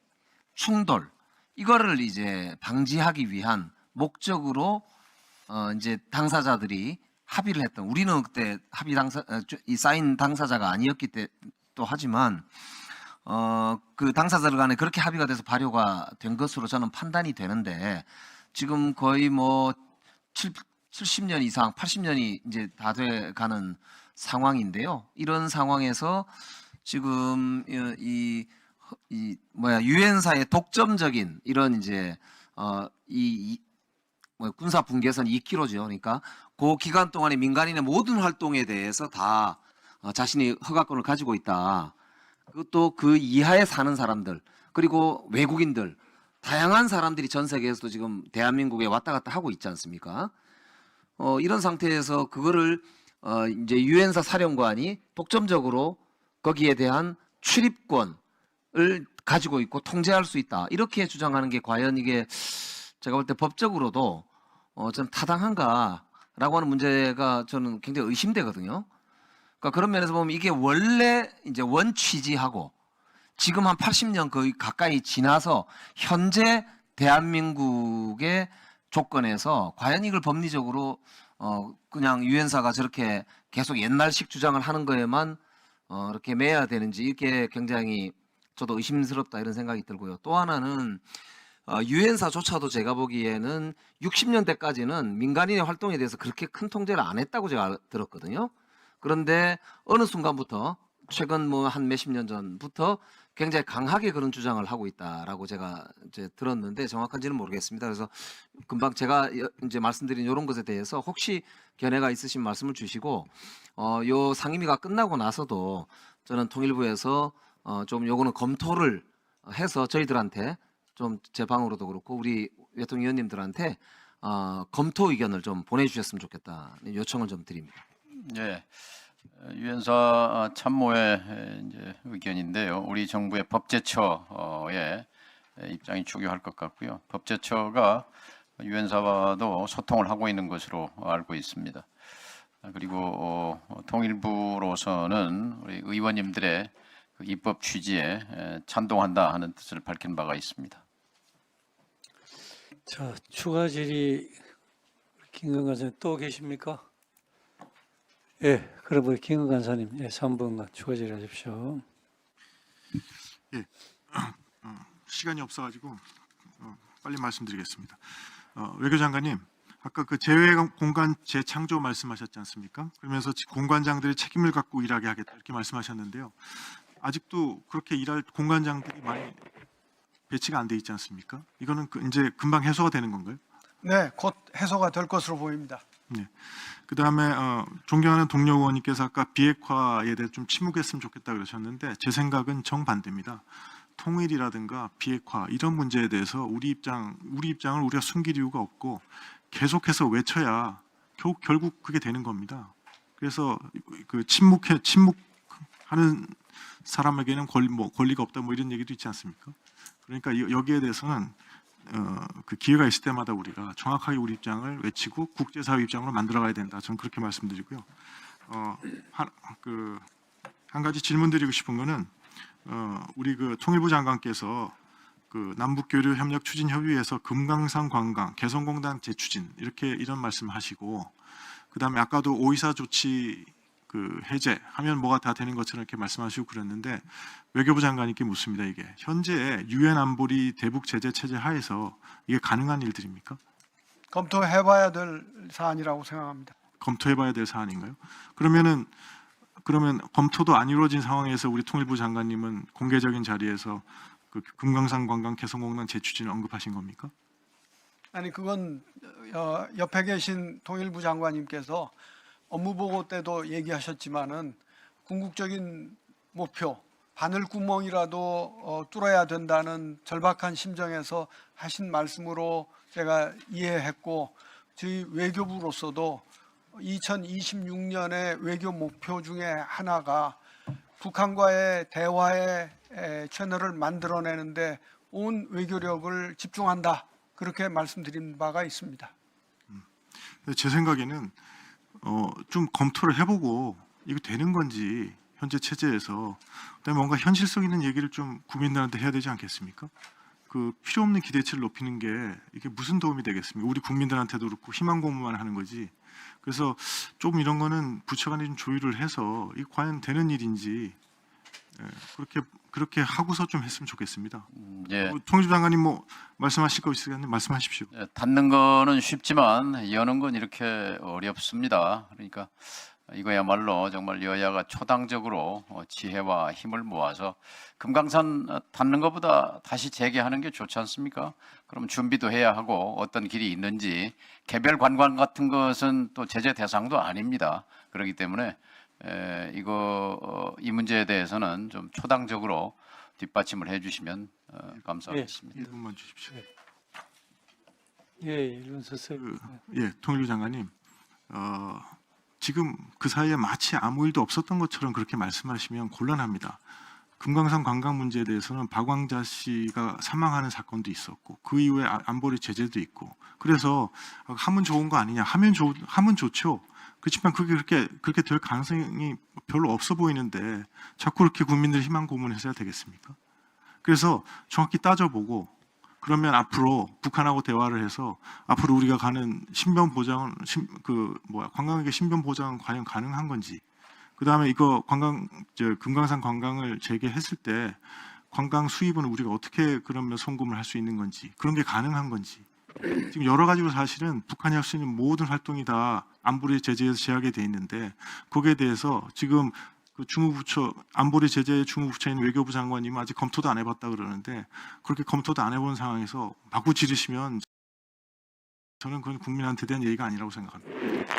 충돌, 이거를 이제 방지하기 위한 목적으로 이제 당사자들이 합의를 했던, 우리는 그때 이 사인 당사자가 아니었기 때도 하지만 그 당사자들 간에 그렇게 합의가 돼서 발효가 된 것으로 저는 판단이 되는데, 지금 거의 뭐 70년 이상, 80년이 이제 다 돼 가는 상황인데요. 이런 상황에서 지금 유엔사의 독점적인 이런 이제 군사 분계선 2km죠. 그러니까 그 기간 동안에 민간인의 모든 활동에 대해서 다 자신이 허가권을 가지고 있다. 그것도 그 이하에 사는 사람들, 그리고 외국인들, 다양한 사람들이 전 세계에서도 지금 대한민국에 왔다 갔다 하고 있지 않습니까? 이런 상태에서 그거를 이제 유엔사 사령관이 독점적으로 거기에 대한 출입권을 가지고 있고 통제할 수 있다, 이렇게 주장하는 게 과연 이게 제가 볼 때 법적으로도 좀 타당한가라고 하는 문제가 저는 굉장히 의심되거든요. 그러니까 그런 면에서 보면 이게 원래 이제 원 취지하고 지금 한 80년 거의 가까이 지나서 현재 대한민국의 조건에서 과연 이걸 법리적으로 그냥 유엔사가 저렇게 계속 옛날식 주장을 하는 거에만 이렇게 매야 되는지 이게 굉장히 저도 의심스럽다 이런 생각이 들고요. 또 하나는 유엔사조차도 제가 보기에는 60년대까지는 민간인의 활동에 대해서 그렇게 큰 통제를 안 했다고 제가 들었거든요. 그런데 어느 순간부터 최근 뭐 한 몇십 년 전부터 굉장히 강하게 그런 주장을 하고 있다라고 제가 이제 들었는데 정확한지는 모르겠습니다. 그래서 금방 제가 이제 말씀드린 이런 것에 대해서 혹시 견해가 있으신 말씀을 주시고 요 상임위가 끝나고 나서도 저는 통일부에서 좀 요거는 검토를 해서 저희들한테 좀 제 방으로도 그렇고 우리 외통 위원님들한테 검토 의견을 좀 보내주셨으면 좋겠다 요청을 좀 드립니다. 예. 유엔사 참모의 이제 의견인데요. 우리 정부의 법제처의 입장이 중요할 것 같고요. 법제처가 유엔사와도 소통을 하고 있는 것으로 알고 있습니다. 그리고 통일부로서는 우리 의원님들의 그 입법 취지에 찬동한다 하는 뜻을 밝힌 바가 있습니다. 자, 추가 질의 김건 간사님 또 계십니까? 예, 그럼 우리 김건 간사님, 예, 3분간 추가 질의하십시오. 예, 시간이 없어가지고 빨리 말씀드리겠습니다. 외교장관님, 아까 그 제외 공간 재창조 말씀하셨지 않습니까? 그러면서 공관장들이 책임을 갖고 일하게 하겠다 이렇게 말씀하셨는데요. 아직도 그렇게 일할 공관장들이 많이 배치가 안 돼 있지 않습니까? 이거는 이제 금방 해소가 되는 건가요? 네, 곧 해소가 될 것으로 보입니다. 네. 그 다음에 존경하는 동료 의원님께서 아까 비핵화에 대해 좀 침묵했으면 좋겠다 그러셨는데 제 생각은 정반대입니다. 통일이라든가 비핵화 이런 문제에 대해서 우리 입장을 우리가 숨길 이유가 없고 계속해서 외쳐야 결국 그게 되는 겁니다. 그래서 그 침묵하는 사람에게는 권리가 없다 뭐 이런 얘기도 있지 않습니까? 그러니까 여기에 대해서는 그 기회가 있을 때마다 우리가 정확하게 우리 입장을 외치고 국제사회 입장으로 만들어가야 된다. 저는 그렇게 말씀드리고요. 한 가지 질문드리고 싶은 거는 우리 그 통일부 장관께서 그 남북교류 협력 추진 협의회에서 금강산 관광 개성공단 재추진 이런 말씀하시고 그다음에 아까도 오이사 조치 그 해제하면 뭐가 다 되는 것처럼 이렇게 말씀하시고 그랬는데 외교부 장관님께 묻습니다. 이게 현재 유엔 안보리 대북 제재 체제 하에서 이게 가능한 일들입니까? 검토해봐야 될 사안이라고 생각합니다. 검토해봐야 될 사안인가요? 그러면 검토도 안 이루어진 상황에서 우리 통일부 장관님은 공개적인 자리에서 그 금강산 관광 개성공단 재추진을 언급하신 겁니까? 아니 그건 옆에 계신 통일부 장관님께서 업무보고 때도 얘기하셨지만은 궁극적인 목표 바늘구멍이라도 뚫어야 된다는 절박한 심정에서 하신 말씀으로 제가 이해했고 저희 외교부로서도 2026년의 외교 목표 중에 하나가 북한과의 대화의 채널을 만들어내는데 온 외교력을 집중한다 그렇게 말씀드린 바가 있습니다. 제 생각에는 좀 검토를 해보고 이거 되는 건지 현재 체제에서 그다음에 뭔가 현실성 있는 얘기를 좀 국민들한테 해야 되지 않겠습니까? 그 필요 없는 기대치를 높이는 게 이게 무슨 도움이 되겠습니까? 우리 국민들한테도 그렇고 희망 고문만 하는 거지. 그래서 좀 이런 거는 부처 간에 좀 조율을 해서 이게 과연 되는 일인지 그렇게 하고서 좀 했으면 좋겠습니다. 예. 통일부 장관님 뭐 말씀하실 거 있으면 말씀하십시오. 예, 닫는 거는 쉽지만 여는 건 이렇게 어렵습니다. 그러니까 이거야말로 정말 여야가 초당적으로 지혜와 힘을 모아서 금강산 닫는 것보다 다시 재개하는 게 좋지 않습니까? 그럼 준비도 해야 하고 어떤 길이 있는지 개별 관광 같은 것은 또 제재 대상도 아닙니다. 그렇기 때문에 이 문제에 대해서는 좀 초당적으로 뒷받침을 해주시면 감사하겠습니다. 1분만 주십시오. 예, 1분 쓰세요. 통일부 장관님, 지금 그 사이에 마치 아무 일도 없었던 것처럼 그렇게 말씀하시면 곤란합니다. 금강산 관광 문제에 대해서는 박광자 씨가 사망하는 사건도 있었고 그 이후에 안보리 제재도 있고 그래서 하면 좋은 거 아니냐 하면 좋죠. 그렇지만 그게 그렇게 될 가능성이 별로 없어 보이는데 자꾸 그렇게 국민들 희망 고문해서야 되겠습니까? 그래서 정확히 따져보고 그러면 앞으로 북한하고 대화를 해서 앞으로 우리가 가는 신변 보장은 관광객의 신변 보장은 과연 가능한 건지, 그 다음에 이거 금강산 관광을 재개했을 때 관광 수입은 우리가 어떻게 그러면 송금을 할 수 있는 건지, 그런 게 가능한 건지. 지금 여러 가지로 사실은 북한이 할 수 있는 모든 활동이 다 안보리 제재에서 제하게 돼 있는데, 거기에 대해서 지금 그 주무부처 안보리 제재 주무부처인 외교부 장관님은 아직 검토도 안 해봤다 그러는데, 그렇게 검토도 안 해본 상황에서 마구 지르시면 저는 그건 국민한테 대한 예의가 아니라고 생각합니다.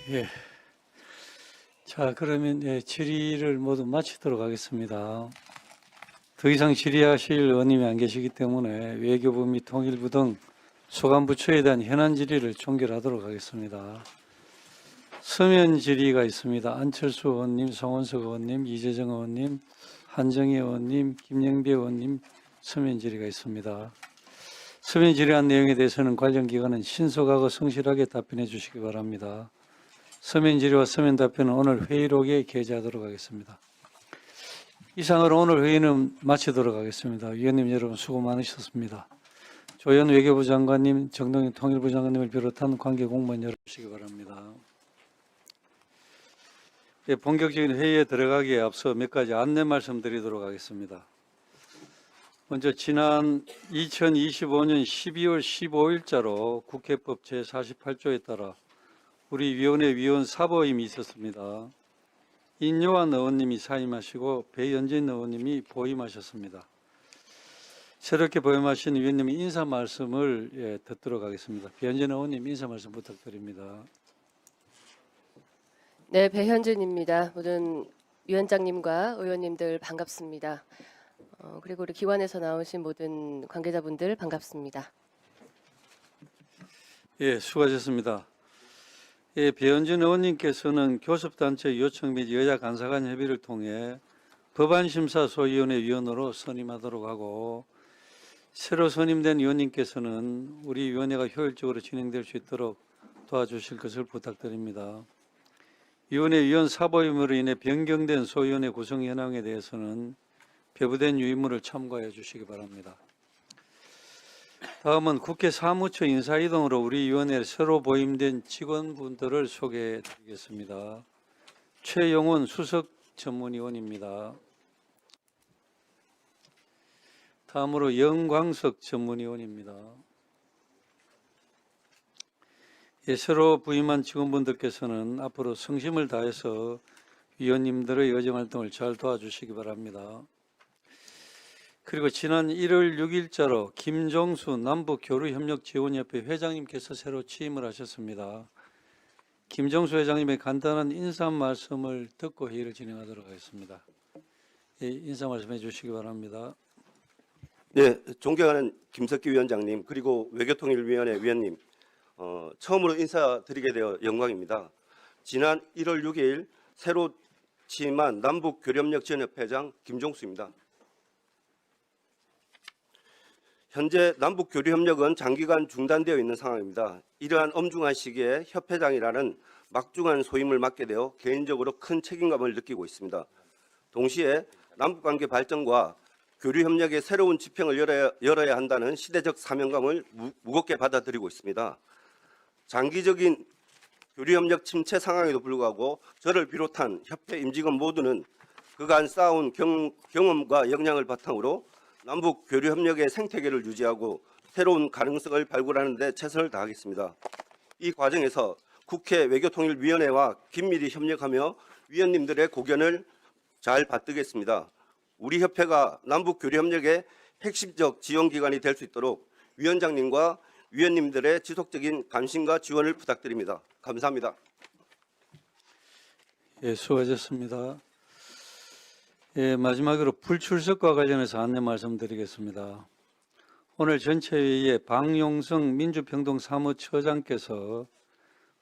예. 자, 그러면 질의를 모두 마치도록 하겠습니다. 더 이상 질의하실 의원님이 안 계시기 때문에 외교부 및 통일부 등 소관부처에 대한 현안 질의를 종결하도록 하겠습니다. 서면 질의가 있습니다. 안철수 의원님, 송원석 의원님, 이재정 의원님, 한정희 의원님, 김영배 의원님 서면 질의가 있습니다. 서면 질의한 내용에 대해서는 관련 기관은 신속하고 성실하게 답변해 주시기 바랍니다. 서면 질의와 서면 답변은 오늘 회의록에 게재하도록 하겠습니다. 이상으로 오늘 회의는 마치도록 하겠습니다. 위원님 여러분 수고 많으셨습니다. 조현 외교부 장관님, 정동영 통일부 장관님을 비롯한 관계 공무원 여러분 오시기 바랍니다. 본격적인 회의에 들어가기에 앞서 몇 가지 안내 말씀드리도록 하겠습니다. 먼저 지난 2025년 12월 15일자로 국회법 제48조에 따라 우리 위원회 위원 사보임이 있었습니다. 인요한 의원님이 사임하시고 배현진 의원님이 보임하셨습니다. 새롭게 보임하신 위원님이 인사 말씀을 듣도록 하겠습니다. 배현진 의원님 인사 말씀 부탁드립니다. 네, 배현진입니다. 모든 위원장님과 의원님들 반갑습니다. 그리고 우리 기관에서 나오신 모든 관계자분들 반갑습니다. 예, 수고하셨습니다. 예, 배현진 의원님께서는 교섭단체 요청 및 여야 간사간 협의를 통해 법안심사소위원회 위원으로 선임하도록 하고, 새로 선임된 위원님께서는 우리 위원회가 효율적으로 진행될 수 있도록 도와주실 것을 부탁드립니다. 위원회 위원 사보임으로 인해 변경된 소위원회 구성 현황에 대해서는 배부된 유인물을 참고해 주시기 바랍니다. 다음은 국회 사무처 인사이동으로 우리 위원회에 새로 보임된 직원분들을 소개해 드리겠습니다. 최영원 수석 전문위원입니다. 다음으로 영광석 전문위원입니다. 새로 부임한 직원분들께서는 앞으로 성심을 다해서 위원님들의 여정활동을 잘 도와주시기 바랍니다. 그리고 지난 1월 6일자로 김종수 남북교류협력지원협회 회장님께서 새로 취임을 하셨습니다. 김종수 회장님의 간단한 인사 말씀을 듣고 회의를 진행하도록 하겠습니다. 인사 말씀해 주시기 바랍니다. 네, 존경하는 김석기 위원장님, 그리고 외교통일위원회 위원님, 처음으로 인사드리게 되어 영광입니다. 지난 1월 6일 새로 취임한 남북교류협력지원협회장 김종수입니다. 현재 남북교류협력은 장기간 중단되어 있는 상황입니다. 이러한 엄중한 시기에 협회장이라는 막중한 소임을 맡게 되어 개인적으로 큰 책임감을 느끼고 있습니다. 동시에 남북관계 발전과 교류협력의 새로운 지평을 열어야 한다는 시대적 사명감을 무겁게 받아들이고 있습니다. 장기적인 교류협력 침체 상황에도 불구하고 저를 비롯한 협회 임직원 모두는 그간 쌓아온 경험과 역량을 바탕으로 남북 교류협력의 생태계를 유지하고 새로운 가능성을 발굴하는 데 최선을 다하겠습니다. 이 과정에서 국회 외교통일위원회와 긴밀히 협력하며 위원님들의 고견을 잘 받들겠습니다. 우리 협회가 남북 교류협력의 핵심적 지원기관이 될 수 있도록 위원장님과 위원님들의 지속적인 관심과 지원을 부탁드립니다. 감사합니다. 예, 수고하셨습니다. 예, 마지막으로 불출석과 관련해서 안내 말씀드리겠습니다. 오늘 전체 회의에 방용성 민주평등사무처장께서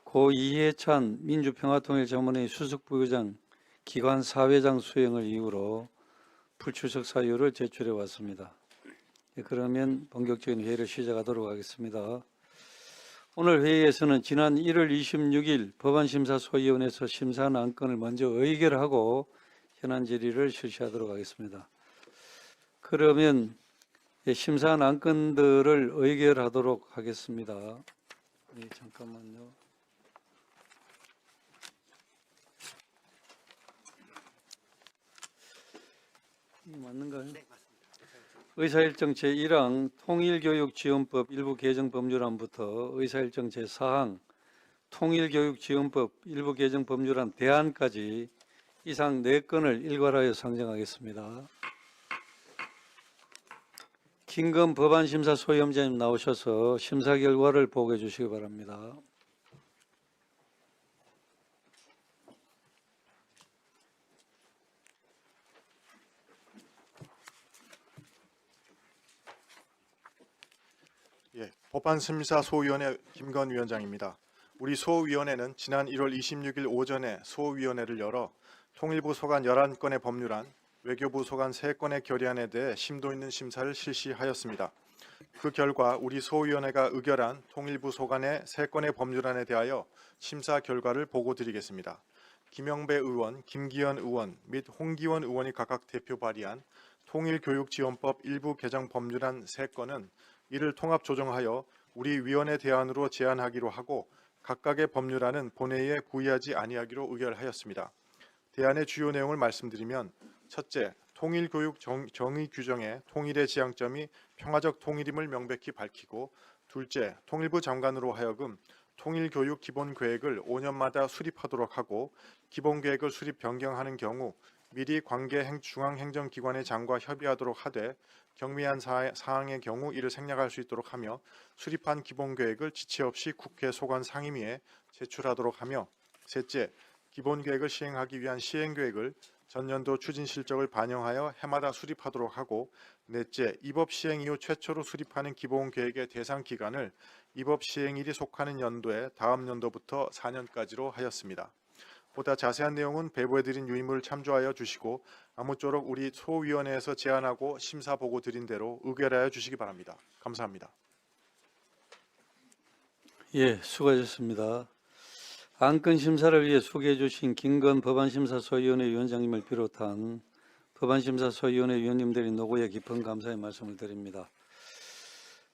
고 이해찬 민주평화통일자문회의 수석부의장 기관 사회장 수행을 이유로 불출석 사유를 제출해 왔습니다. 예, 그러면 본격적인 회의를 시작하도록 하겠습니다. 오늘 회의에서는 지난 1월 26일 법안심사소위원회에서 심사한 안건을 먼저 의결하고 현안 질의를 실시하도록 하겠습니다. 그러면 심사한 안건들을 의결하도록 하겠습니다. 네, 잠깐만요. 이게 맞는가요? 네, 맞습니다. 의사일정 제1항 통일교육지원법 일부 개정 법률안부터 의사일정 제4항 통일교육지원법 일부 개정 법률안 대안까지 이상 4건을 일괄하여 상정하겠습니다. 김금 법안심사 소위원장님 나오셔서 심사 결과를 보고해 주시기 바랍니다. 예, 법안심사 소위원회 김건 위원장입니다. 우리 소위원회는 지난 1월 26일 오전에 소위원회를 열어 통일부 소관 11건의 법률안, 외교부 소관 3건의 결의안에 대해 심도 있는 심사를 실시하였습니다. 그 결과 우리 소위원회가 의결한 통일부 소관의 3건의 법률안에 대하여 심사 결과를 보고드리겠습니다. 김영배 의원, 김기현 의원 및 홍기원 의원이 각각 대표 발의한 통일교육지원법 일부 개정 법률안 3건은 이를 통합 조정하여 우리 위원회 대안으로 제안하기로 하고 각각의 법률안은 본회의에 구의하지 아니하기로 의결하였습니다. 대안의 주요 내용을 말씀드리면 첫째, 통일교육 정의 규정의 통일의 지향점이 평화적 통일임을 명백히 밝히고 둘째, 통일부 장관으로 하여금 통일교육 기본계획을 5년마다 수립하도록 하고 기본계획을 수립 변경하는 경우 미리 관계 중앙행정기관의 장과 협의하도록 하되 경미한 사항의 경우 이를 생략할 수 있도록 하며 수립한 기본계획을 지체 없이 국회 소관 상임위에 제출하도록 하며 셋째, 기본계획을 시행하기 위한 시행계획을 전년도 추진 실적을 반영하여 해마다 수립하도록 하고 넷째, 입법 시행 이후 최초로 수립하는 기본계획의 대상 기간을 입법 시행일이 속하는 연도에 다음 연도부터 4년까지로 하였습니다. 보다 자세한 내용은 배부해드린 유인물을 참조하여 주시고 아무쪼록 우리 소위원회에서 제안하고 심사 보고 드린 대로 의결하여 주시기 바랍니다. 감사합니다. 예, 수고하셨습니다. 안건 심사를 위해 소개해 주신 김건 법안심사소위원회 위원장님을 비롯한 법안심사소위원회 위원님들의 노고에 깊은 감사의 말씀을 드립니다.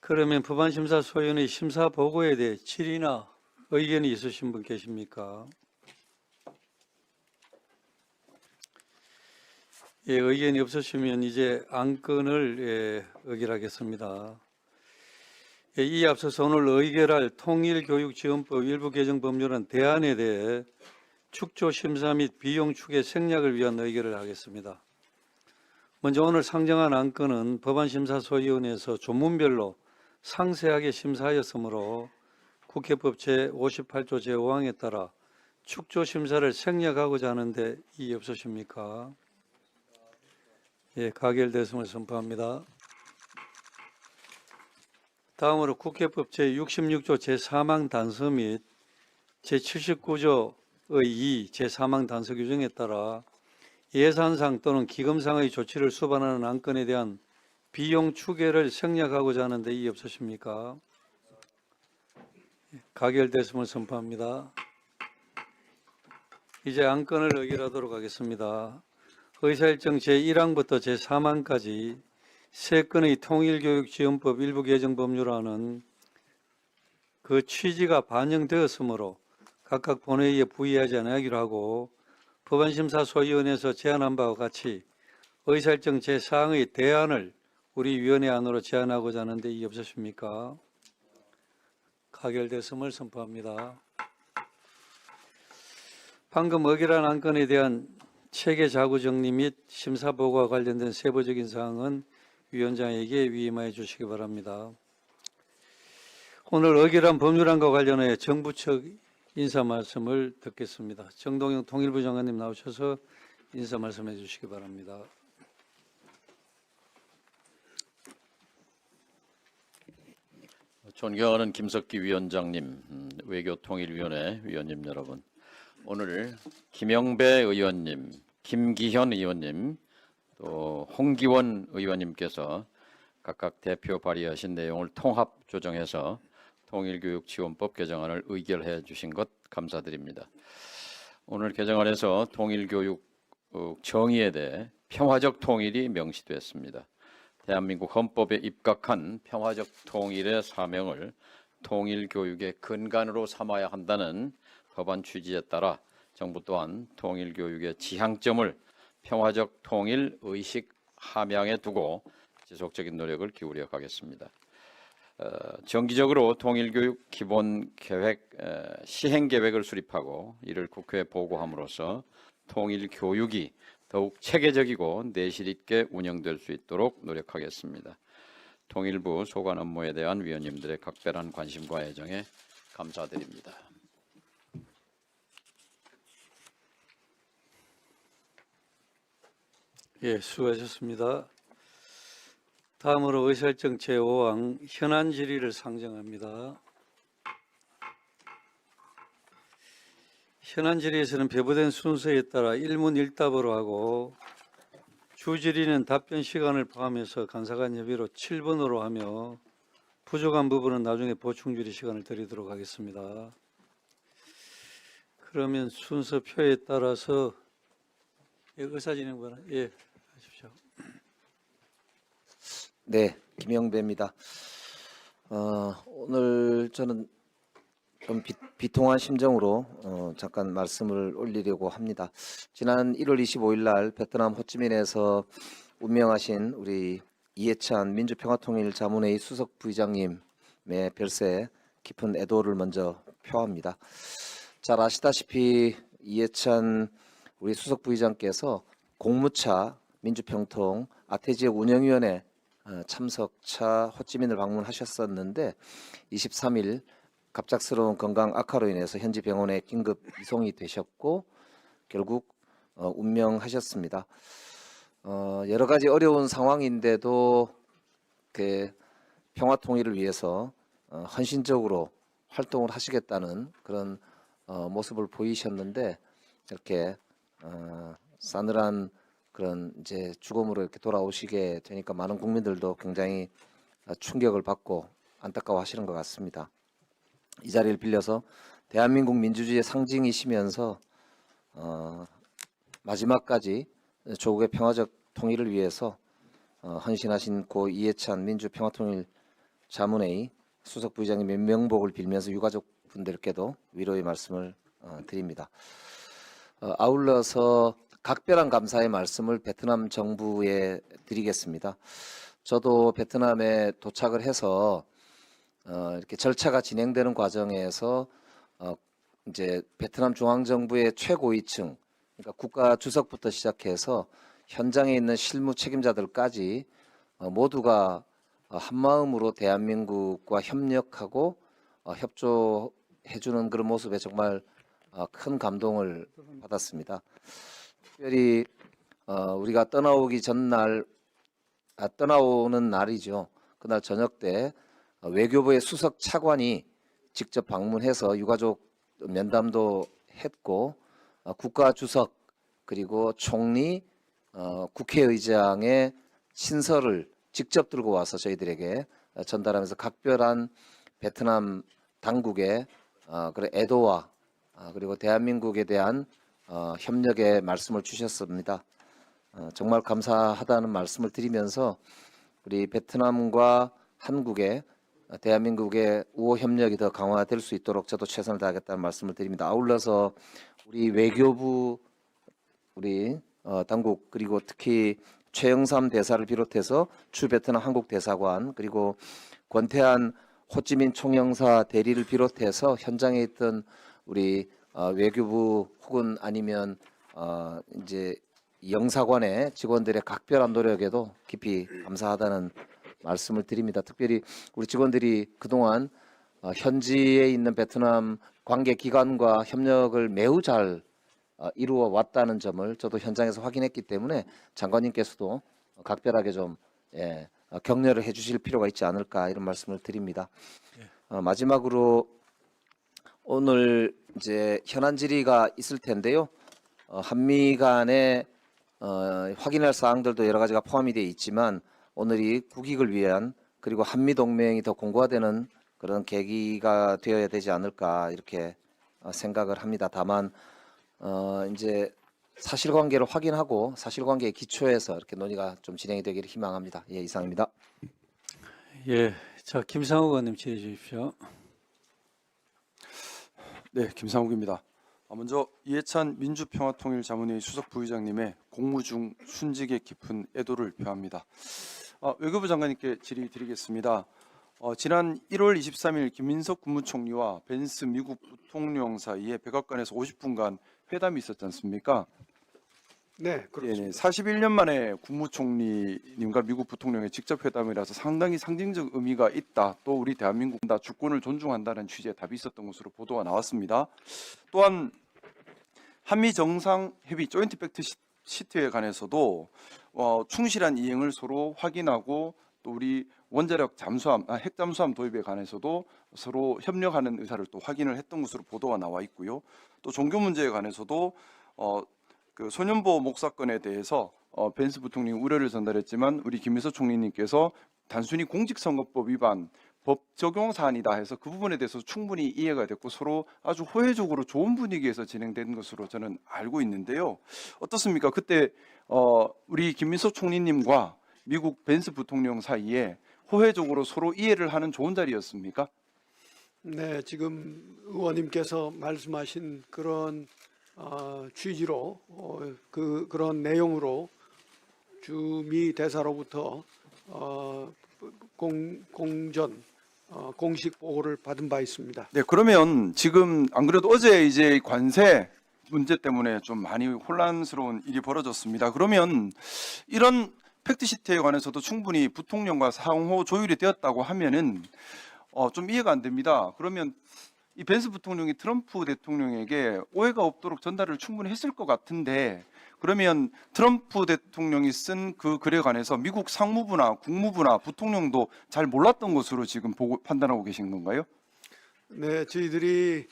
그러면 법안심사소위원회 심사 보고에 대해 질의나 의견이 있으신 분 계십니까? 예, 의견이 없으시면 이제 안건을 의결하겠습니다. 이에 앞서서 오늘 의결할 통일교육지원법 일부 개정 법률안 대안에 대해 축조 심사 및 비용 추계 생략을 위한 의결을 하겠습니다. 먼저 오늘 상정한 안건은 법안심사소위원회에서 조문별로 상세하게 심사하였으므로 국회법 제58조 제5항에 따라 축조 심사를 생략하고자 하는데 이의 없으십니까? 예, 가결됐음을 선포합니다. 다음으로 국회법 제66조 제4항 단서 및 제79조의 2 제3항 단서 규정에 따라 예산상 또는 기금상의 조치를 수반하는 안건에 대한 비용 추계를 생략하고자 하는데 이의 없으십니까? 가결됐음을 선포합니다. 이제 안건을 의결하도록 하겠습니다. 의사일정 제1항부터 제3항까지 3건의 통일교육지원법 일부 개정 법률안은 그 취지가 반영되었으므로 각각 본회의에 부의하지 않기로 하고 법안심사소위원회에서 제안한 바와 같이 의사일정 제4항의 대안을 우리 위원회 안으로 제안하고자 하는데 이의 없으십니까? 가결됐음을 선포합니다. 방금 의결한 안건에 대한 체계 자구 정리 및 심사 보고와 관련된 세부적인 사항은 위원장에게 위임하여 주시기 바랍니다. 오늘 의결한 법률안과 관련해 정부 측 인사 말씀을 듣겠습니다. 정동영 통일부 장관님 나오셔서 인사 말씀해 주시기 바랍니다. 존경하는 김석기 위원장님, 외교통일위원회 위원님 여러분, 오늘 김영배 의원님, 김기현 의원님, 또 홍기원 의원님께서 각각 대표 발의하신 내용을 통합 조정해서 통일교육지원법 개정안을 의결해 주신 것 감사드립니다. 오늘 개정안에서 통일교육 정의에 대해 평화적 통일이 명시됐습니다. 대한민국 헌법에 입각한 평화적 통일의 사명을 통일 교육의 근간으로 삼아야 한다는 법안 취지에 따라 정부 또한 통일 교육의 지향점을 평화적 통일 의식 함양에 두고 지속적인 노력을 기울여 가겠습니다. 정기적으로 통일교육 기본 계획 시행 계획을 수립하고 이를 국회에 보고함으로써 통일 교육이 더욱 체계적이고 내실 있게 운영될 수 있도록 노력하겠습니다. 통일부 소관 업무에 대한 위원님들의 각별한 관심과 애정에 감사드립니다. 예, 수고하셨습니다. 다음으로 의사일정 제5항 현안 질의를 상정합니다. 현안 질의에서는 배부된 순서에 따라 1문 1답으로 하고 주 질의는 답변 시간을 포함해서 간사간 협의로 7분으로 하며 부족한 부분은 나중에 보충 질의 시간을 드리도록 하겠습니다. 그러면 순서표에 따라서 의사진행관 하십시오. 네, 김영배입니다. 오늘 저는 좀 비통한 심정으로 잠깐 말씀을 올리려고 합니다. 지난 1월 25일 날 베트남 호치민에서 운명하신 우리 이해찬 민주평화통일자문회의 수석 부의장님의 별세에 깊은 애도를 먼저 표합니다. 잘 아시다시피 이해찬 우리 수석 부의장께서 공무차 민주평통 아태지역 운영위원회 참석차 호찌민을 방문하셨었는데 23일 갑작스러운 건강 악화로 인해서 현지 병원에 긴급 이송이 되셨고 결국 운명하셨습니다. 여러 가지 어려운 상황인데도 그 평화 통일을 위해서 헌신적으로 활동을 하시겠다는 그런 모습을 보이셨는데 이렇게 싸늘한 그런 이제 죽음으로 이렇게 돌아오시게 되니까 많은 국민들도 굉장히 충격을 받고 안타까워하시는 것 같습니다. 이 자리를 빌려서 대한민국 민주주의의 상징이시면서 마지막까지 조국의 평화적 통일을 위해서 헌신하신 고 이해찬 민주평화통일 자문회의 수석 부의장님의 명복을 빌면서 유가족분들께도 위로의 말씀을 드립니다. 아울러서 각별한 감사의 말씀을 베트남 정부에 드리겠습니다. 저도 베트남에 도착을 해서 이렇게 절차가 진행되는 과정에서 이제 베트남 중앙정부의 최고위층, 그러니까 국가 주석부터 시작해서 현장에 있는 실무 책임자들까지 모두가 한 마음으로 대한민국과 협력하고 협조해주는 그런 모습에 정말 큰 감동을 받았습니다. 특별히 우리가 떠나오기 전날, 떠나오는 날이죠. 그날 저녁 때 외교부의 수석 차관이 직접 방문해서 유가족 면담도 했고 국가 주석 그리고 총리, 국회의장의 친서를 직접 들고 와서 저희들에게 전달하면서 각별한 베트남 당국의 그런 애도와 그리고 대한민국에 대한 협력의 말씀을 주셨습니다. 정말 감사하다는 말씀을 드리면서 우리 베트남과 한국의 대한민국의 우호 협력이 더 강화될 수 있도록 저도 최선을 다하겠다는 말씀을 드립니다. 아울러서 우리 외교부 우리 당국 그리고 특히 최영삼 대사를 비롯해서 주 베트남 한국 대사관 그리고 권태한 호찌민 총영사 대리를 비롯해서 현장에 있던 우리 외교부 혹은 아니면 이제 영사관의 직원들의 각별한 노력에도 깊이 감사하다는 말씀을 드립니다. 특별히 우리 직원들이 그동안 현지에 있는 베트남 관계기관과 협력을 매우 잘 이루어 왔다는 점을 저도 현장에서 확인했기 때문에 장관님께서도 각별하게 좀 격려를 해주실 필요가 있지 않을까 이런 말씀을 드립니다. 마지막으로 오늘 이제 현안 질의가 있을 텐데요. 한미 간에 확인할 사항들도 여러 가지가 포함이 되어 있지만 오늘이 국익을 위한 그리고 한미 동맹이 더 공고화되는 그런 계기가 되어야 되지 않을까 이렇게 생각을 합니다. 다만 이제 사실관계를 확인하고 사실관계에 기초해서 이렇게 논의가 좀 진행이 되기를 희망합니다. 예, 이상입니다. 예, 자 김상욱 의원님 질의 주십시오. 네, 김상욱입니다. 먼저 이해찬 민주평화통일자문회의 수석 부의장님의 공무 중 순직에 깊은 애도를 표합니다. 외교부 장관님께 질의드리겠습니다. 지난 1월 23일 김민석 국무총리와 벤스 미국 부통령 사이에 백악관에서 50분간 회담이 있었지 않습니까? 네, 그렇습니다. 네, 41년 만에 국무총리님과 미국 부통령의 직접 회담이라서 상당히 상징적 의미가 있다. 또 우리 대한민국 다 주권을 존중한다는 취지의 답이 있었던 것으로 보도가 나왔습니다. 또한 한미 정상협의 조인트 팩트 시트에 관해서도 충실한 이행을 서로 확인하고 또 우리 원자력 잠수함, 핵 잠수함 도입에 관해서도 서로 협력하는 의사를 또 확인을 했던 것으로 보도가 나와 있고요. 또 종교 문제에 관해서도 그 소년보 목사건에 대해서 벤스 부통령이 우려를 전달했지만 우리 김민석 총리님께서 단순히 공직선거법 위반 법 적용 사안이다 해서 그 부분에 대해서 충분히 이해가 됐고 서로 아주 호혜적으로 좋은 분위기에서 진행된 것으로 저는 알고 있는데요. 어떻습니까? 그때 우리 김민석 총리님과 미국 벤스 부통령 사이에 호혜적으로 서로 이해를 하는 좋은 자리였습니까? 네, 지금 의원님께서 말씀하신 그런 취지로 그런 내용으로 주미 대사로부터 공식 보고를 받은 바 있습니다. 네, 그러면 지금 안 그래도 어제 이제 관세 문제 때문에 좀 많이 혼란스러운 일이 벌어졌습니다. 그러면 이런 팩트시트에 관해서도 충분히 부통령과 상호 조율이 되었다고 하면은 좀 이해가 안 됩니다. 그러면 이 벤스 부통령이 트럼프 대통령에게 오해가 없도록 전달을 충분히 했을 것 같은데 그러면 트럼프 대통령이 쓴 그 글에 관해서 미국 상무부나 국무부나 부통령도 잘 몰랐던 것으로 지금 판단하고 계신 건가요? 네, 저희들이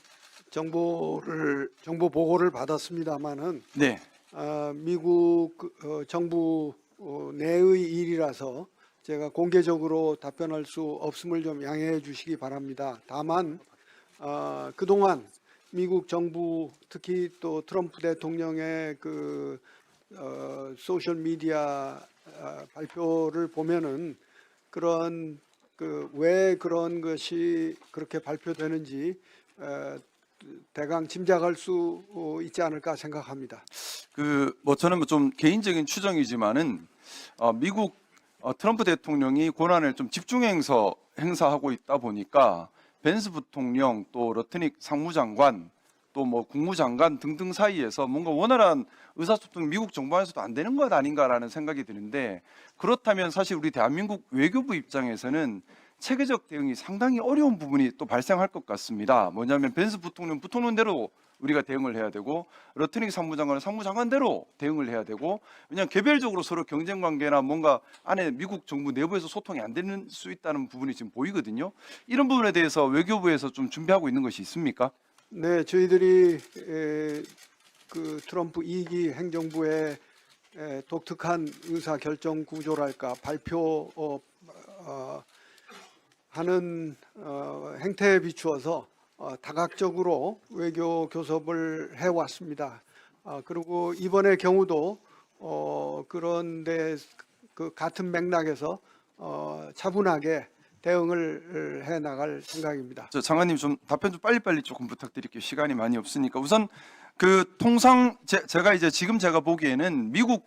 정보 보고를 받았습니다만은 네. 미국 정부 내의 일이라서 제가 공개적으로 답변할 수 없음을 좀 양해해 주시기 바랍니다. 다만 그동안 미국 정부 특히 또 트럼프 대통령의 그 소셜 미디어 발표를 보면은 그런 왜 그런 것이 그렇게 발표되는지 대강 짐작할 수 있지 않을까 생각합니다. 저는 좀 개인적인 추정이지만은 미국 트럼프 대통령이 권한을 좀 집중 행사하고 있다 보니까 벤스 부통령 또 러트닉 상무장관 또 뭐 국무장관 등등 사이에서 뭔가 원활한 의사소통이 미국 정부 안에서도 안 되는 것 아닌가라는 생각이 드는데 그렇다면 사실 우리 대한민국 외교부 입장에서는 체계적 대응이 상당히 어려운 부분이 또 발생할 것 같습니다. 뭐냐면 벤스 부통령대로 우리가 대응을 해야 되고 러트닉 상무장관은 상무장관대로 대응을 해야 되고 왜냐하면 개별적으로 서로 경쟁 관계나 뭔가 안에 미국 정부 내부에서 소통이 안 되는 수 있다는 부분이 지금 보이거든요. 이런 부분에 대해서 외교부에서 좀 준비하고 있는 것이 있습니까? 네, 저희들이 그 트럼프 2기 행정부의 독특한 의사 결정 구조랄까 하는 행태에 비추어서 다각적으로 외교 교섭을 해왔습니다. 그리고 이번의 경우도 그런데 그 같은 맥락에서 차분하게 대응을 해 나갈 생각입니다. 장관님 좀 답변 좀 빨리빨리 조금 부탁드릴게요. 시간이 많이 없으니까 우선 제가 이제 지금 제가 보기에는 미국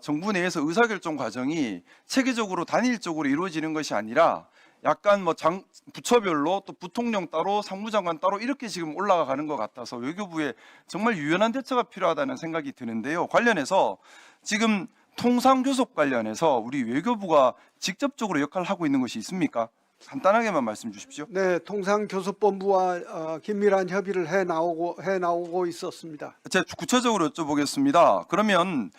정부 내에서 의사결정 과정이 체계적으로 단일적으로 이루어지는 것이 아니라 약간 부처별로 또 부통령 따로 상무장관 따로 이렇게 지금 올라가는 것 같아서 외교부에 정말 유연한 대처가 필요하다는 생각이 드는데요. 관련해서 지금 통상교섭 관련해서 우리 외교부가 직접적으로 역할을 하고 있는 것이 있습니까? 간단하게만 말씀 주십시오. 네, 통상교섭본부와 긴밀한 협의를 해 나오고 있었습니다. 제가 구체적으로 여쭤보겠습니다. 그러면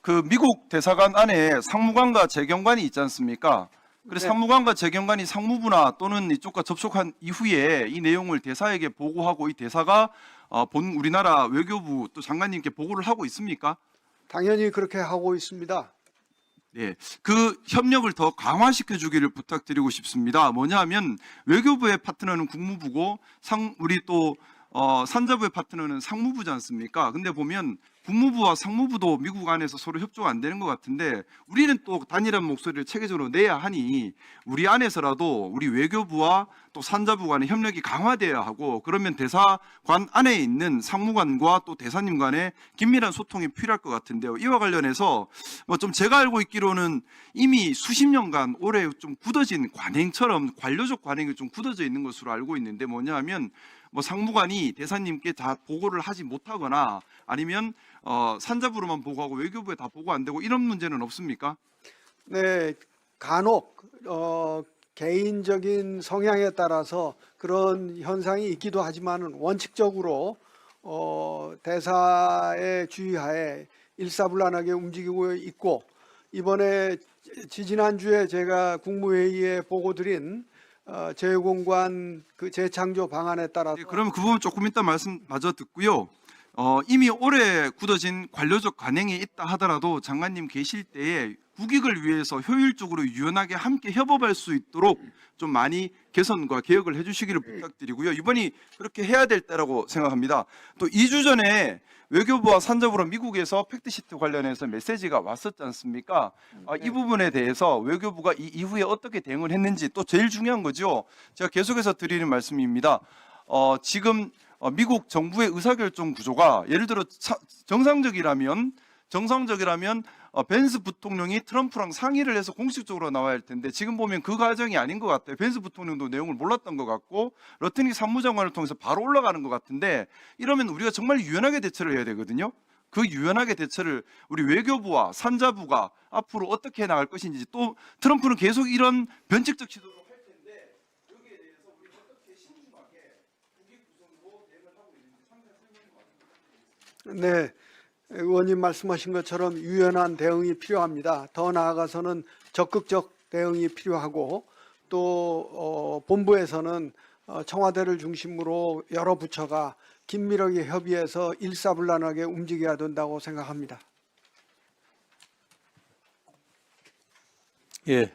그 미국 대사관 안에 상무관과 재경관이 있지 않습니까? 그래서 네. 상무관과 재경관이 상무부나 또는 이쪽과 접촉한 이후에 이 내용을 대사에게 보고하고 이 대사가 우리나라 외교부 또 장관님께 보고를 하고 있습니까? 당연히 그렇게 하고 있습니다. 네, 그 협력을 더 강화시켜 주기를 부탁드리고 싶습니다. 뭐냐하면 외교부의 파트너는 국무부고 우리 또 산자부의 파트너는 상무부지 않습니까? 근데 보면 국무부와 상무부도 미국 안에서 서로 협조가 안 되는 것 같은데 우리는 또 단일한 목소리를 체계적으로 내야 하니 우리 안에서라도 우리 외교부와 또 산자부 간의 협력이 강화돼야 하고 그러면 대사관 안에 있는 상무관과 또 대사님 간의 긴밀한 소통이 필요할 것 같은데요. 이와 관련해서 뭐 좀 제가 알고 있기로는 이미 수십 년간 올해 좀 굳어진 관행처럼 관료적 관행이 좀 굳어져 있는 것으로 알고 있는데 뭐냐 하면 뭐 상무관이 대사님께 다 보고를 하지 못하거나 아니면 산자부로만 보고하고 외교부에 다 보고 안 되고 이런 문제는 없습니까? 네, 간혹 개인적인 성향에 따라서 그런 현상이 있기도 하지만 원칙적으로 대사의 주의하에 일사불란하게 움직이고 있고 이번에 지지난주에 제가 국무회의에 보고드린 제휴공관 그 재창조 방안에 따라서 그러면 그 부분 조금 이따 말씀 마저 듣고요. 이미 올해 굳어진 관료적 관행이 있다 하더라도 장관님 계실 때에 국익을 위해서 효율적으로 유연하게 함께 협업할 수 있도록 좀 많이 개선과 개혁을 해주시기를 부탁드리고요. 이번이 그렇게 해야 될 때라고 생각합니다. 또 2주 전에 외교부와 산자부로 미국에서 팩트시트 관련해서 메시지가 왔었지 않습니까? 이 부분에 대해서 외교부가 이 이후에 어떻게 대응을 했는지 또 제일 중요한 거죠. 제가 계속해서 드리는 말씀입니다. 지금 미국 정부의 의사결정 구조가 예를 들어 정상적이라면 벤스 부통령이 트럼프랑 상의를 해서 공식적으로 나와야 할 텐데 지금 보면 그 과정이 아닌 것 같아요. 벤스 부통령도 내용을 몰랐던 것 같고 러트닉 상무장관을 통해서 바로 올라가는 것 같은데 이러면 우리가 정말 유연하게 대처를 해야 되거든요. 그 유연하게 대처를 우리 외교부와 산자부가 앞으로 어떻게 해 나갈 것인지 또 트럼프는 계속 이런 변칙적 시도를 할 텐데 여기에 대해서 우리가 어떻게 신중하게 국익 구성으로 대응을 하고 있는지 상세한 설명을 네. 의원님 말씀하신 것처럼 유연한 대응이 필요합니다. 더 나아가서는 적극적 대응이 필요하고 또 본부에서는 청와대를 중심으로 여러 부처가 긴밀하게 협의해서 일사불란하게 움직여야 된다고 생각합니다. 예,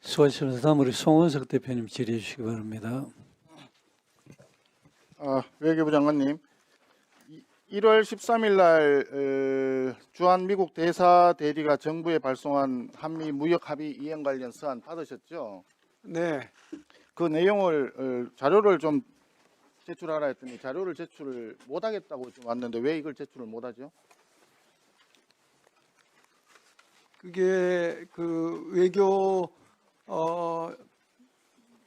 수고하셨습니다. 다음 우리 송원석 대표님 질의해 주시기 바랍니다. 외교부 장관님, 1월 13일 날 주한 미국 대사 대리가 정부에 발송한 한미 무역 합의 이행 관련 서한 받으셨죠? 네. 그 내용을 자료를 좀 제출하라 했더니 자료를 제출을 못하겠다고 좀 왔는데 왜 이걸 제출을 못하죠? 그게 그 외교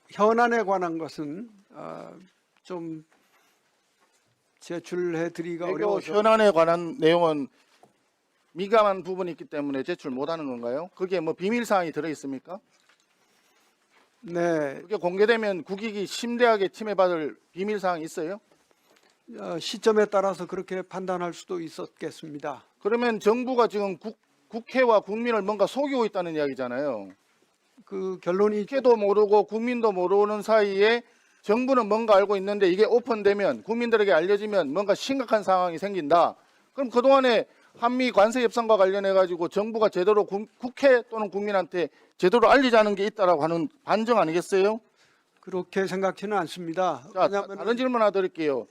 현안에 관한 것은 좀 제출해 드리기가 외교 어려워서 현안에 관한 내용은 민감한 부분이 있기 때문에 제출 못하는 건가요? 그게 뭐 비밀 사항이 들어 있습니까? 네. 그게 공개되면 국익이 심대하게 침해받을 비밀 사항이 있어요? 시점에 따라서 그렇게 판단할 수도 있었겠습니다. 그러면 정부가 지금 국회와 국민을 뭔가 속이고 있다는 이야기잖아요. 그 결론이 국회도 모르고 국민도 모르는 사이에 정부는 뭔가 알고 있는데 이게 오픈되면 국민들에게 알려지면 뭔가 심각한 상황이 생긴다. 그럼 그동안에 한미 관세 협상과 관련해 가지고 정부가 제대로 국회 또는 국민한테 제대로 알리자는 게 있다라고 하는 반증 아니겠어요? 그렇게 생각지는 않습니다. 자, 다른 질문 하나 드릴게요.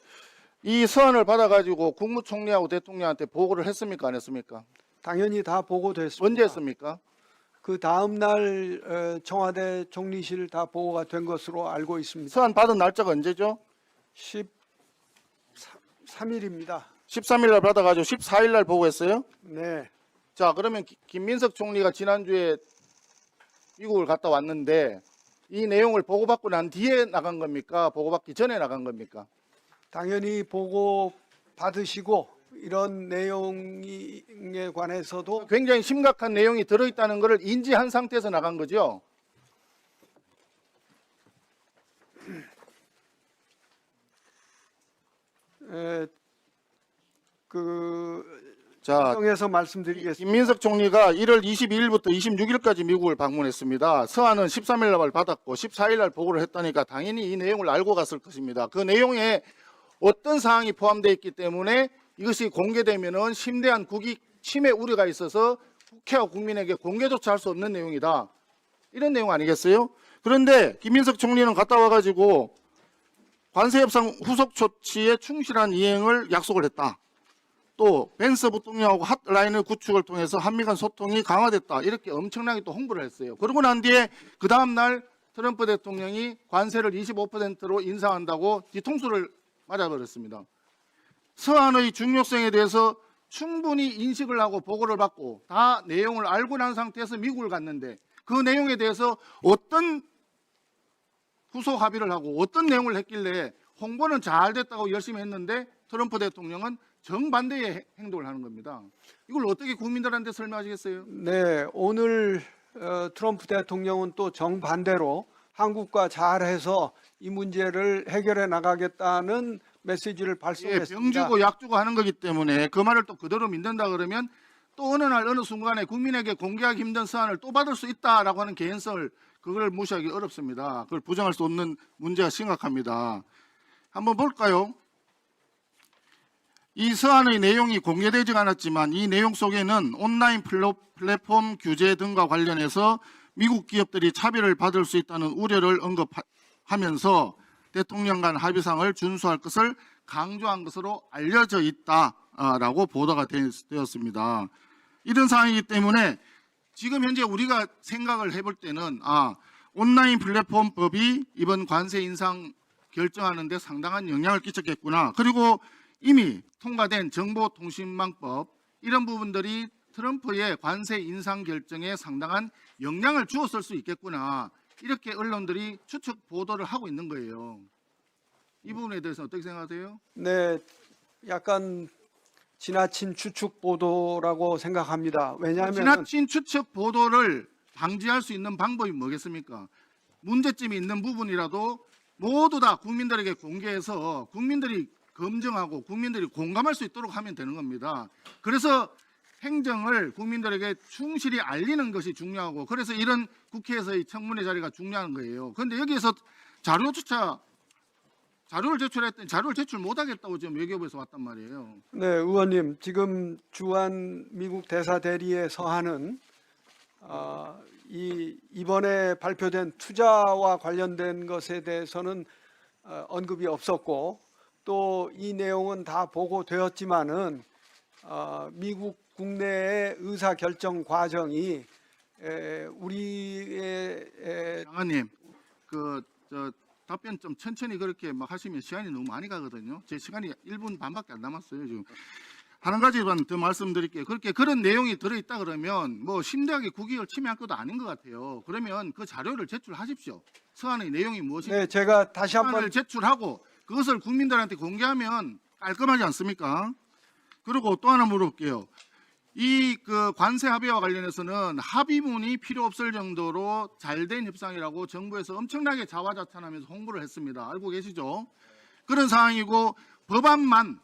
이 서한을 받아가지고 국무총리하고 대통령한테 보고를 했습니까? 안 했습니까? 당연히 다 보고됐습니다. 언제 했습니까? 그 다음 날 청와대 총리실 다 보고가 된 것으로 알고 있습니다. 서한 받은 날짜가 언제죠? 13일입니다. 13일 날 받아가지고 14일 날 보고했어요? 네. 자, 그러면 김민석 총리가 지난주에 미국을 갔다 왔는데 이 내용을 보고받고 난 뒤에 나간 겁니까? 보고받기 전에 나간 겁니까? 당연히 보고 받으시고 이런 내용에 관해서도 굉장히 심각한 내용이 들어있다는 것을 인지한 상태에서 나간 거죠. 정해서 말씀드리겠습니다. 김민석 총리가 1월 22일부터 26일까지 미국을 방문했습니다. 서한은 13일 날 받았고 14일 날 보고를 했다니까 당연히 이 내용을 알고 갔을 것입니다. 그 내용에 어떤 사항이 포함되어 있기 때문에 이것이 공개되면은 심대한 국익 침해 우려가 있어서 국회와 국민에게 공개조차 할 수 없는 내용이다. 이런 내용 아니겠어요? 그런데 김민석 총리는 갔다 와가지고 관세협상 후속 조치에 충실한 이행을 약속을 했다. 또 벤스 부통령하고 핫라인의 구축을 통해서 한미 간 소통이 강화됐다. 이렇게 엄청나게 또 홍보를 했어요. 그러고 난 뒤에 그 다음 날 트럼프 대통령이 관세를 25%로 인상한다고 뒤통수를 맞아버렸습니다. 서한의 중요성에 대해서 충분히 인식을 하고 보고를 받고 다 내용을 알고 난 상태에서 미국을 갔는데 그 내용에 대해서 어떤 후속 합의를 하고 어떤 내용을 했길래 홍보는 잘 됐다고 열심히 했는데 트럼프 대통령은 정반대의 행동을 하는 겁니다. 이걸 어떻게 국민들한테 설명하시겠어요? 네, 오늘 트럼프 대통령은 또 정반대로 한국과 잘해서 이 문제를 해결해 나가겠다는 메시지를 예, 발송했습니다. 병 주고 약 주고 하는 거기 때문에 그 말을 또 그대로 믿는다 그러면 또 어느 날 어느 순간에 국민에게 공개하기 힘든 서한을 또 받을 수 있다라고 하는 개연성을 그걸 무시하기 어렵습니다. 그걸 부정할 수 없는 문제가 심각합니다. 한번 볼까요? 이 서한의 내용이 공개되지 않았지만 이 내용 속에는 온라인 플랫폼 규제 등과 관련해서 미국 기업들이 차별을 받을 수 있다는 우려를 언급하면서 대통령 간 합의상을 준수할 것을 강조한 것으로 알려져 있다라고 보도가 되었습니다. 이런 상황이기 때문에 지금 현재 우리가 생각을 해볼 때는 온라인 플랫폼법이 이번 관세 인상 결정하는 데 상당한 영향을 끼쳤겠구나. 그리고 이미 통과된 정보통신망법 이런 부분들이 트럼프의 관세 인상 결정에 상당한 영향을 주었을 수 있겠구나. 이렇게 언론들이 추측 보도를 하고 있는 거예요. 이 부분에 대해서 어떻게 생각하세요? 네, 약간 지나친 추측 보도라고 생각합니다. 왜냐하면 지나친 추측 보도를 방지할 수 있는 방법이 뭐겠습니까? 문제점이 있는 부분이라도 모두 다 국민들에게 공개해서 국민들이 검증하고 국민들이 공감할 수 있도록 하면 되는 겁니다. 그래서 행정을 국민들에게 충실히 알리는 것이 중요하고 그래서 이런 국회에서의 청문회 자리가 중요한 거예요. 그런데 여기에서 자료를 제출했더니 자료를 제출 못하겠다고 지금 외교부에서 왔단 말이에요. 네, 의원님 지금 주한 미국 대사 대리의 서한은 이번에 발표된 투자와 관련된 것에 대해서는 언급이 없었고 또 이 내용은 다 보고되었지만은 미국 국내의 의사 결정 과정이 우리의 장관님 저 답변 좀 천천히 그렇게 막 하시면 시간이 너무 많이 가거든요. 제 시간이 1분 반밖에 안 남았어요. 지금 한 가지만 더 말씀드릴게요. 그런 내용이 들어있다 그러면 뭐 심대하게 국익을 침해할 것도 아닌 것 같아요. 그러면 그 자료를 제출하십시오. 서한의 내용이 무엇인지 네, 제가 다시 한번 서한을 제출하고 그것을 국민들한테 공개하면 깔끔하지 않습니까? 그리고 또 하나 물어볼게요. 이 관세 합의와 관련해서는 합의문이 필요 없을 정도로 잘된 협상이라고 정부에서 엄청나게 자화자찬하면서 홍보를 했습니다. 알고 계시죠? 그런 상황이고 법안만